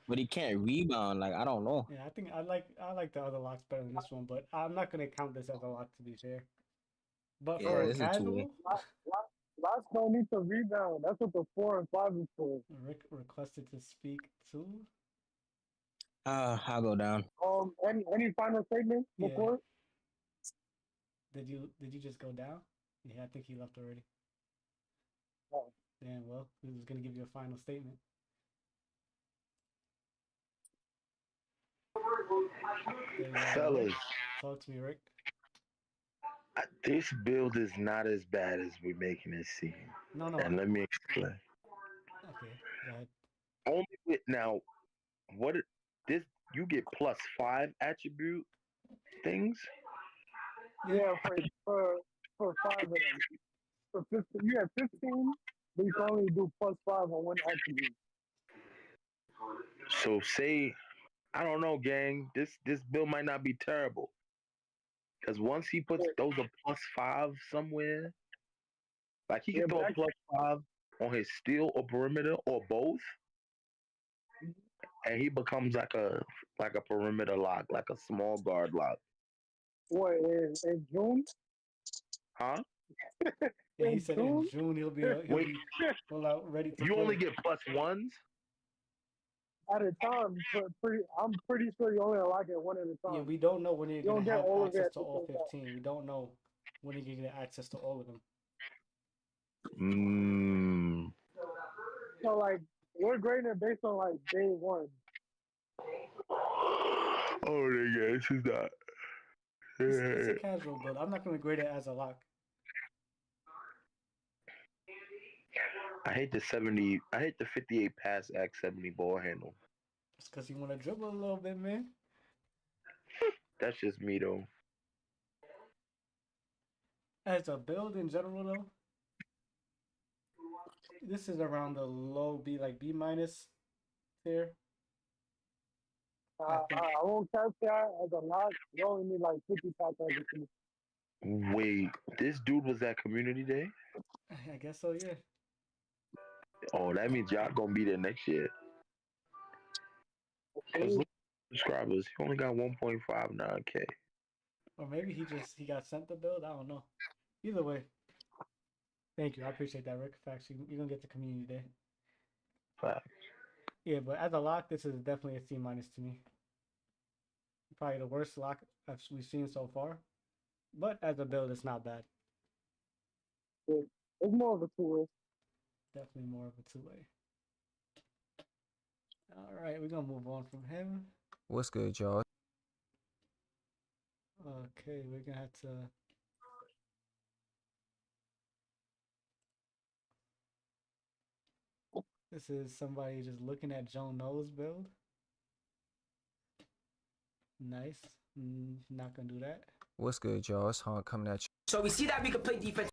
[SPEAKER 1] But he can't rebound. Like I don't know.
[SPEAKER 4] Yeah, I think I like the other locks better than this one, but I'm not gonna count this as a lock to be fair. But
[SPEAKER 1] Yeah,
[SPEAKER 4] for
[SPEAKER 1] this is a
[SPEAKER 4] casual,
[SPEAKER 1] two-way.
[SPEAKER 2] Locks don't need to rebound. That's what the 4 and 5 is for.
[SPEAKER 4] Rick requested to speak too.
[SPEAKER 1] I'll go down.
[SPEAKER 2] Any final statements
[SPEAKER 4] Yeah.
[SPEAKER 2] before?
[SPEAKER 4] Did you just go down? Yeah, I think he left already.
[SPEAKER 2] Oh.
[SPEAKER 4] Damn, well, he was gonna give you a final statement. There you go.
[SPEAKER 5] Fellas,
[SPEAKER 4] Talk to me, Rick.
[SPEAKER 5] this build is not as bad as we're making it seem.
[SPEAKER 4] No.
[SPEAKER 5] And let me explain.
[SPEAKER 4] Okay, go ahead.
[SPEAKER 5] Only with now, this you get +5 attribute things.
[SPEAKER 2] Yeah, for 5 of them. For 15, you have 15, but you can only do +5 on one attribute.
[SPEAKER 5] So say, I don't know, gang. This build might not be terrible. Because once he puts those a +5 somewhere, like he can throw a +5 on his steal or perimeter or both, and he becomes like a perimeter lock, like a small guard lock.
[SPEAKER 2] What, in June?
[SPEAKER 5] Huh?
[SPEAKER 4] Yeah, he said in June he'll be full out ready to
[SPEAKER 5] You
[SPEAKER 4] play.
[SPEAKER 5] only get +1s?
[SPEAKER 2] At a time, I'm pretty sure you only unlock it one at a time.
[SPEAKER 4] Yeah, we don't know when you're
[SPEAKER 2] You
[SPEAKER 4] going
[SPEAKER 2] don't
[SPEAKER 4] to have
[SPEAKER 2] get all of
[SPEAKER 4] access
[SPEAKER 2] it
[SPEAKER 4] to
[SPEAKER 2] at
[SPEAKER 4] all
[SPEAKER 2] the same
[SPEAKER 4] 15. We don't know when you're going to get access to all of them.
[SPEAKER 2] So, like, we're grading it based on, like, day one.
[SPEAKER 5] Oh, nigga, this is not.
[SPEAKER 4] It's a casual build. I'm not going to grade it as a lock.
[SPEAKER 5] I hate the 58 pass X 70 ball handle.
[SPEAKER 4] It's because you want to dribble a little bit, man.
[SPEAKER 5] That's just me though.
[SPEAKER 4] As a build in general, though, this is around the low B, like B minus tier.
[SPEAKER 2] I won't count that as a lot. You only need like 50 pounds everything.
[SPEAKER 5] Wait, this dude was at community day?
[SPEAKER 4] I guess so, yeah.
[SPEAKER 5] Oh, that means y'all gonna be there next year. Cause look, subscribers, he only got 1.59K.
[SPEAKER 4] Or maybe he got sent the build. I don't know. Either way, thank you. I appreciate that, Rick. Facts, you're gonna get the community day.
[SPEAKER 5] Facts.
[SPEAKER 4] Yeah, but as a lock, this is definitely a C minus to me. Probably the worst lock we've seen so far. But as a build, it's not bad.
[SPEAKER 2] It's more of a two-way.
[SPEAKER 4] Definitely more of a two-way. All right, we're gonna move on from him.
[SPEAKER 11] What's good, y'all?
[SPEAKER 4] Okay, we're gonna have to. This is somebody just looking at Joe No's build. Nice. Not gonna do that.
[SPEAKER 11] What's good, y'all? It's Hunt coming at you.
[SPEAKER 12] So we see that we can play defense.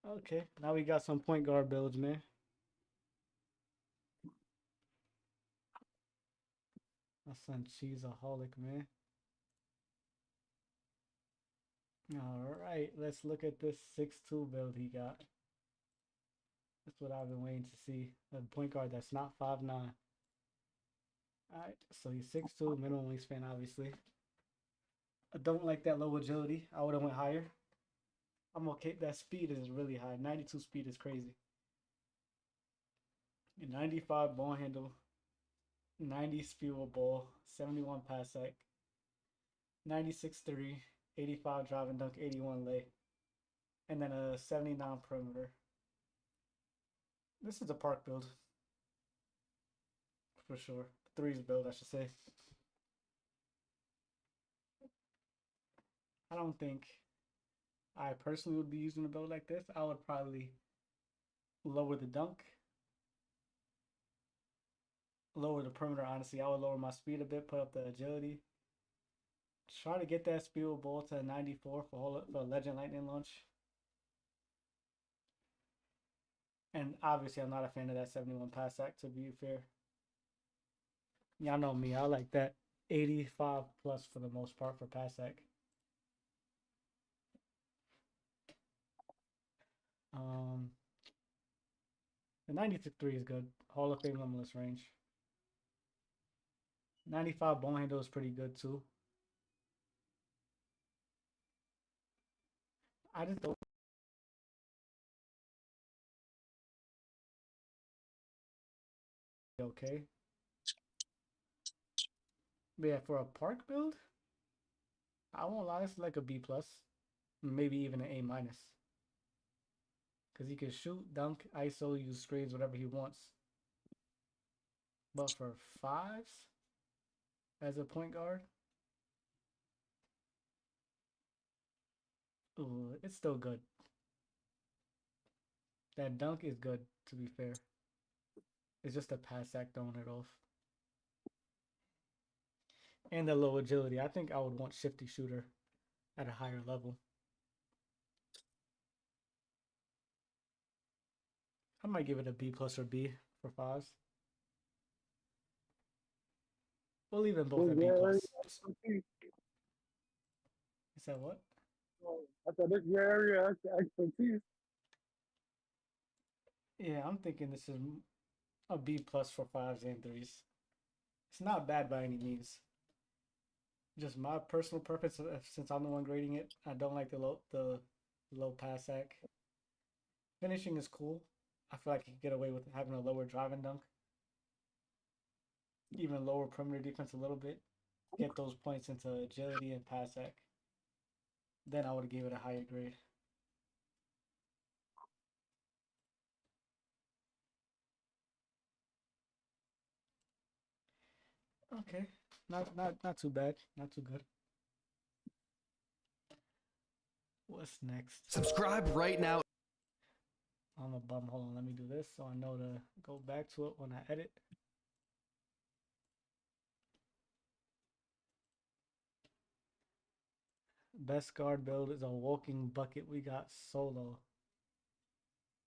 [SPEAKER 4] Okay, now we got some point guard builds, man. My son Cheeseaholic, man. All right, let's look at this 6'2" build he got. That's what I've been waiting to see. A point guard that's not 5'9". All right, so he's 6'2", minimum wingspan, obviously. I don't like that low agility. I would have went higher. I'm okay. That speed is really high. 92 speed is crazy. 95 ball handle, 90 speed ball, 71 pass sec, 96 3, 85 drive and dunk, 81 lay, and then a 79 perimeter. This is a park build for sure. Threes build, I should say. I don't think I personally would be using a build like this. I would probably lower the dunk, lower the perimeter. Honestly, I would lower my speed a bit, put up the agility. Try to get that speed ball to 94 for Legend Lightning launch. And obviously, I'm not a fan of that 71 pass sack, to be fair. Y'all know me. I like that 85 plus for the most part for pass sack. The 96-3 is good. Hall of Fame limitless range. 95 ball handle is pretty good too. I just don't. Okay. But yeah, for a park build, I won't lie, it's like a B plus, maybe even an A minus. Because he can shoot, dunk, ISO, use screens, whatever he wants. But for fives, as a point guard, ooh, it's still good. That dunk is good, to be fair. It's just a pass sack throwing it off. And the low agility. I think I would want shifty shooter at a higher level. I might give it a B plus or B for fives. We'll leave them both at B plus. You said what?
[SPEAKER 2] I said this is your area of expertise.
[SPEAKER 4] Yeah, I'm thinking this is a B plus for fives and threes. It's not bad by any means. Just my personal preference, since I'm the one grading it, I don't like the low pass sack. Finishing is cool. I feel like you can get away with having a lower drive and dunk. Even lower perimeter defense a little bit. Get those points into agility and pass sack. Then I would give it a higher grade. Okay. Not too bad. Not too good. What's next?
[SPEAKER 12] Subscribe right now.
[SPEAKER 4] I'm a bum. Hold on, let me do this so I know to go back to it when I edit. Best guard build is a walking bucket. We got Solo.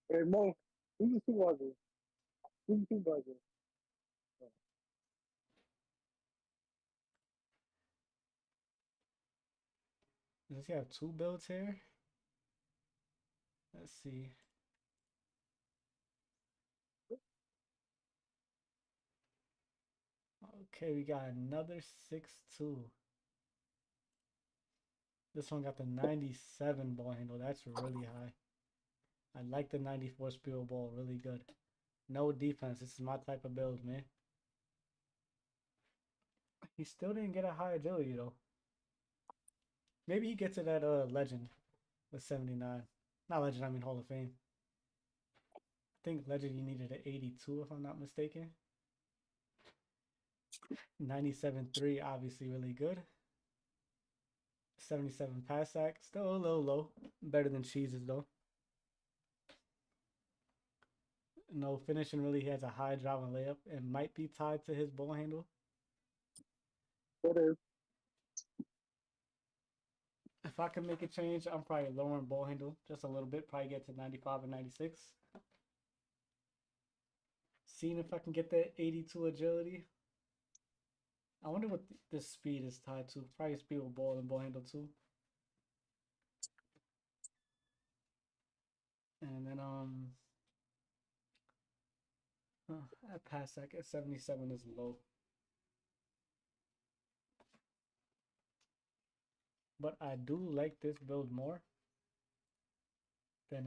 [SPEAKER 2] Hey Mo, who's the supervisor? Who's the supervisor?
[SPEAKER 4] Does he have two builds here? Let's see. Okay, we got another 6'2". This one got the 97 ball handle. That's really high. I like the 94 speed ball. Really good. No defense. This is my type of build, man. He still didn't get a high agility, though. Maybe he gets it at Legend with 79. Not Legend, I mean Hall of Fame. I think Legend you needed an 82 if I'm not mistaken. 97.3, obviously really good. 77 pass sack, still a little low. Better than Cheese's though. No finishing really. He has a high drive and layup. It might be tied to his ball handle.
[SPEAKER 2] It is.
[SPEAKER 4] If I can make a change, I'm probably lowering ball handle just a little bit. Probably get to 95 and 96. Seeing if I can get that 82 agility. I wonder what this speed is tied to. Probably speed with ball and ball handle too. And then at pass sec at 77 is low. But I do like this build more than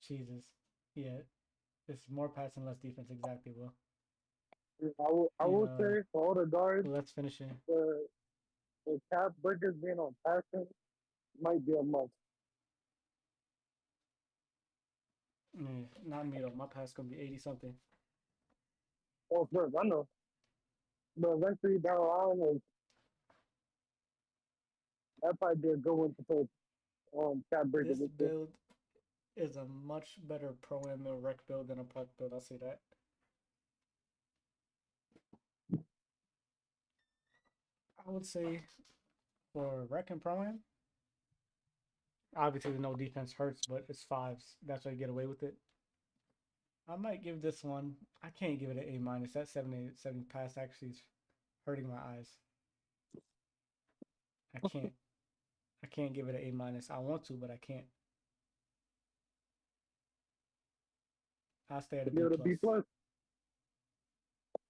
[SPEAKER 4] Jesus. Yeah, it's more pass and less defense. Exactly, Will.
[SPEAKER 2] I will say for all the guards,
[SPEAKER 4] let's finish it.
[SPEAKER 2] The Cap Bridges being on passing might be a must.
[SPEAKER 4] Not me though. My pass gonna be 80 something.
[SPEAKER 2] Oh, first, I know. But eventually down the line, that might be a good one to put Cap Bridges.
[SPEAKER 4] This build is a much better pro-am rec build than a puck build. I'll say that. I would say for rec and pro-am, obviously the no defense hurts, but it's 5s. That's why you get away with it. I might give this one. I can't give it an A-. That 70 pass actually is hurting my eyes. I can't. I can't give it an A-. I want to, but I can't. I'll stay at a B+.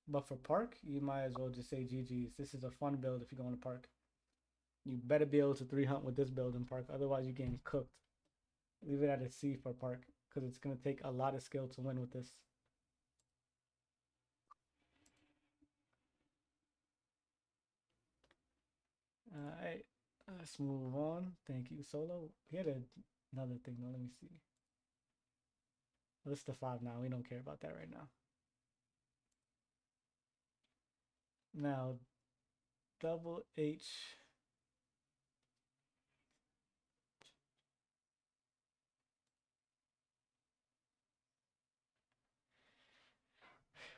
[SPEAKER 4] But for park, you might as well just say GG's. This is a fun build if you're going to park. You better be able to 3-hunt with this build in park. Otherwise, you're getting cooked. Leave it at a C for park because it's going to take a lot of skill to win with this. Alright, let's move on. Thank you, Solo. We had another thing though. Let me see. List of 5 now. We don't care about that right now. Now, Double H.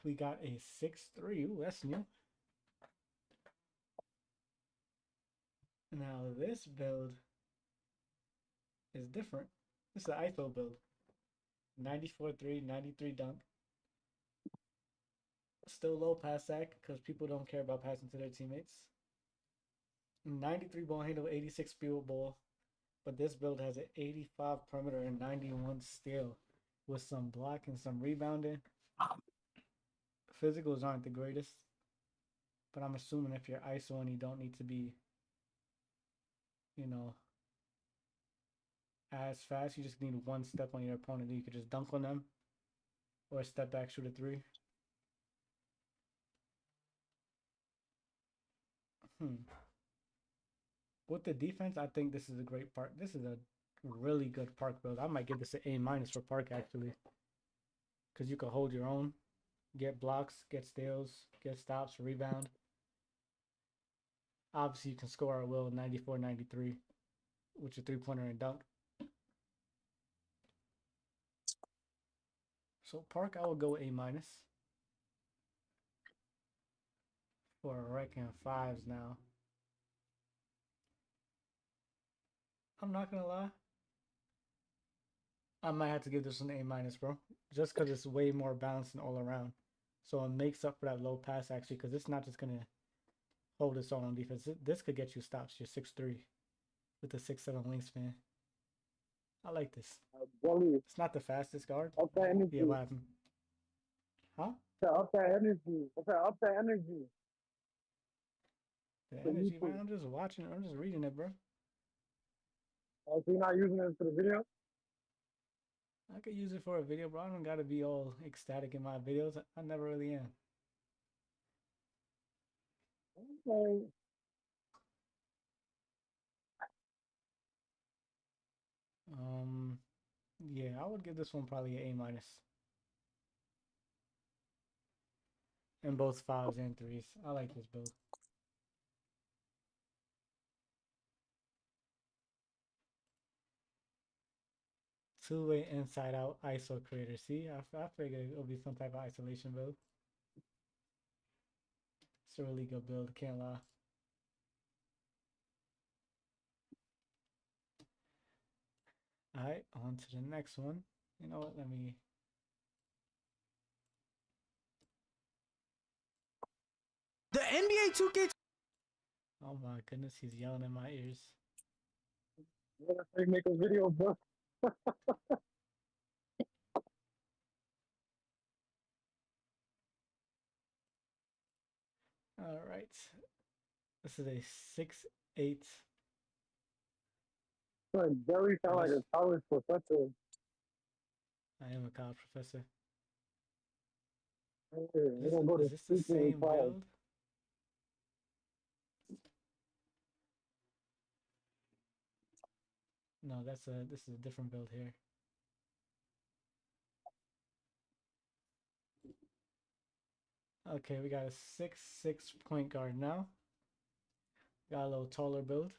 [SPEAKER 4] We got a 6-3. Ooh, that's new. Now this build is different. This is an ISO build. 94-3, 93 dunk. Still low pass sack because people don't care about passing to their teammates. 93 ball handle, 86 speed with ball. But this build has an 85 perimeter and 91 steal with some block and some rebounding. Physicals aren't the greatest, but I'm assuming if you're ISO and you don't need to be, you know, as fast, you just need one step on your opponent. You could just dunk on them or step back, shoot a 3. With the defense, I think this is a great park. This is a really good park build. I might give this an A- for park actually, because you can hold your own, get blocks, get steals, get stops, rebound. Obviously, you can score at will 94-93, which is a 3-pointer and dunk. So park, I will go A-. For rec and 5s now. I'm not gonna lie. I might have to give this an A-, bro. Just because it's way more balanced and all around. So it makes up for that low pass actually, because it's not just gonna hold its own on defense. This could get you stops. You're 6'3" with a 6'7" wingspan. I like this. It's not the fastest guard.
[SPEAKER 2] Up that energy.
[SPEAKER 4] Yeah, what happened? Huh?
[SPEAKER 2] Up that energy. Up that energy.
[SPEAKER 4] The energy, man. I'm just watching it. I'm just reading it, bro.
[SPEAKER 2] Oh, so you're not using it for the video?
[SPEAKER 4] I could use it for a video, bro. I don't gotta be all ecstatic in my videos. I never really am.
[SPEAKER 2] Okay.
[SPEAKER 4] Yeah, I would give this one probably an A-. In both 5s and 3s. I like this build. Two-way inside out ISO creator. See, I figured it'll be some type of isolation build. It's a really good build, can't lie. Alright, on to the next one. You know what, let me...
[SPEAKER 10] The NBA 2K.
[SPEAKER 4] Oh my goodness, he's yelling in my ears.
[SPEAKER 2] What if they make a video, bro?
[SPEAKER 4] All right. This is a 6'8".
[SPEAKER 2] Like, Barry sound like a college professor.
[SPEAKER 4] I am a college professor.
[SPEAKER 2] We're gonna go to
[SPEAKER 4] Is this the
[SPEAKER 2] speaking
[SPEAKER 4] same
[SPEAKER 2] class.
[SPEAKER 4] build? No, this is a different build here. Okay, we got a 6'6" point guard now. Got a little taller build.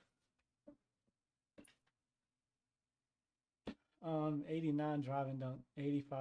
[SPEAKER 4] 89 driving dunk, 85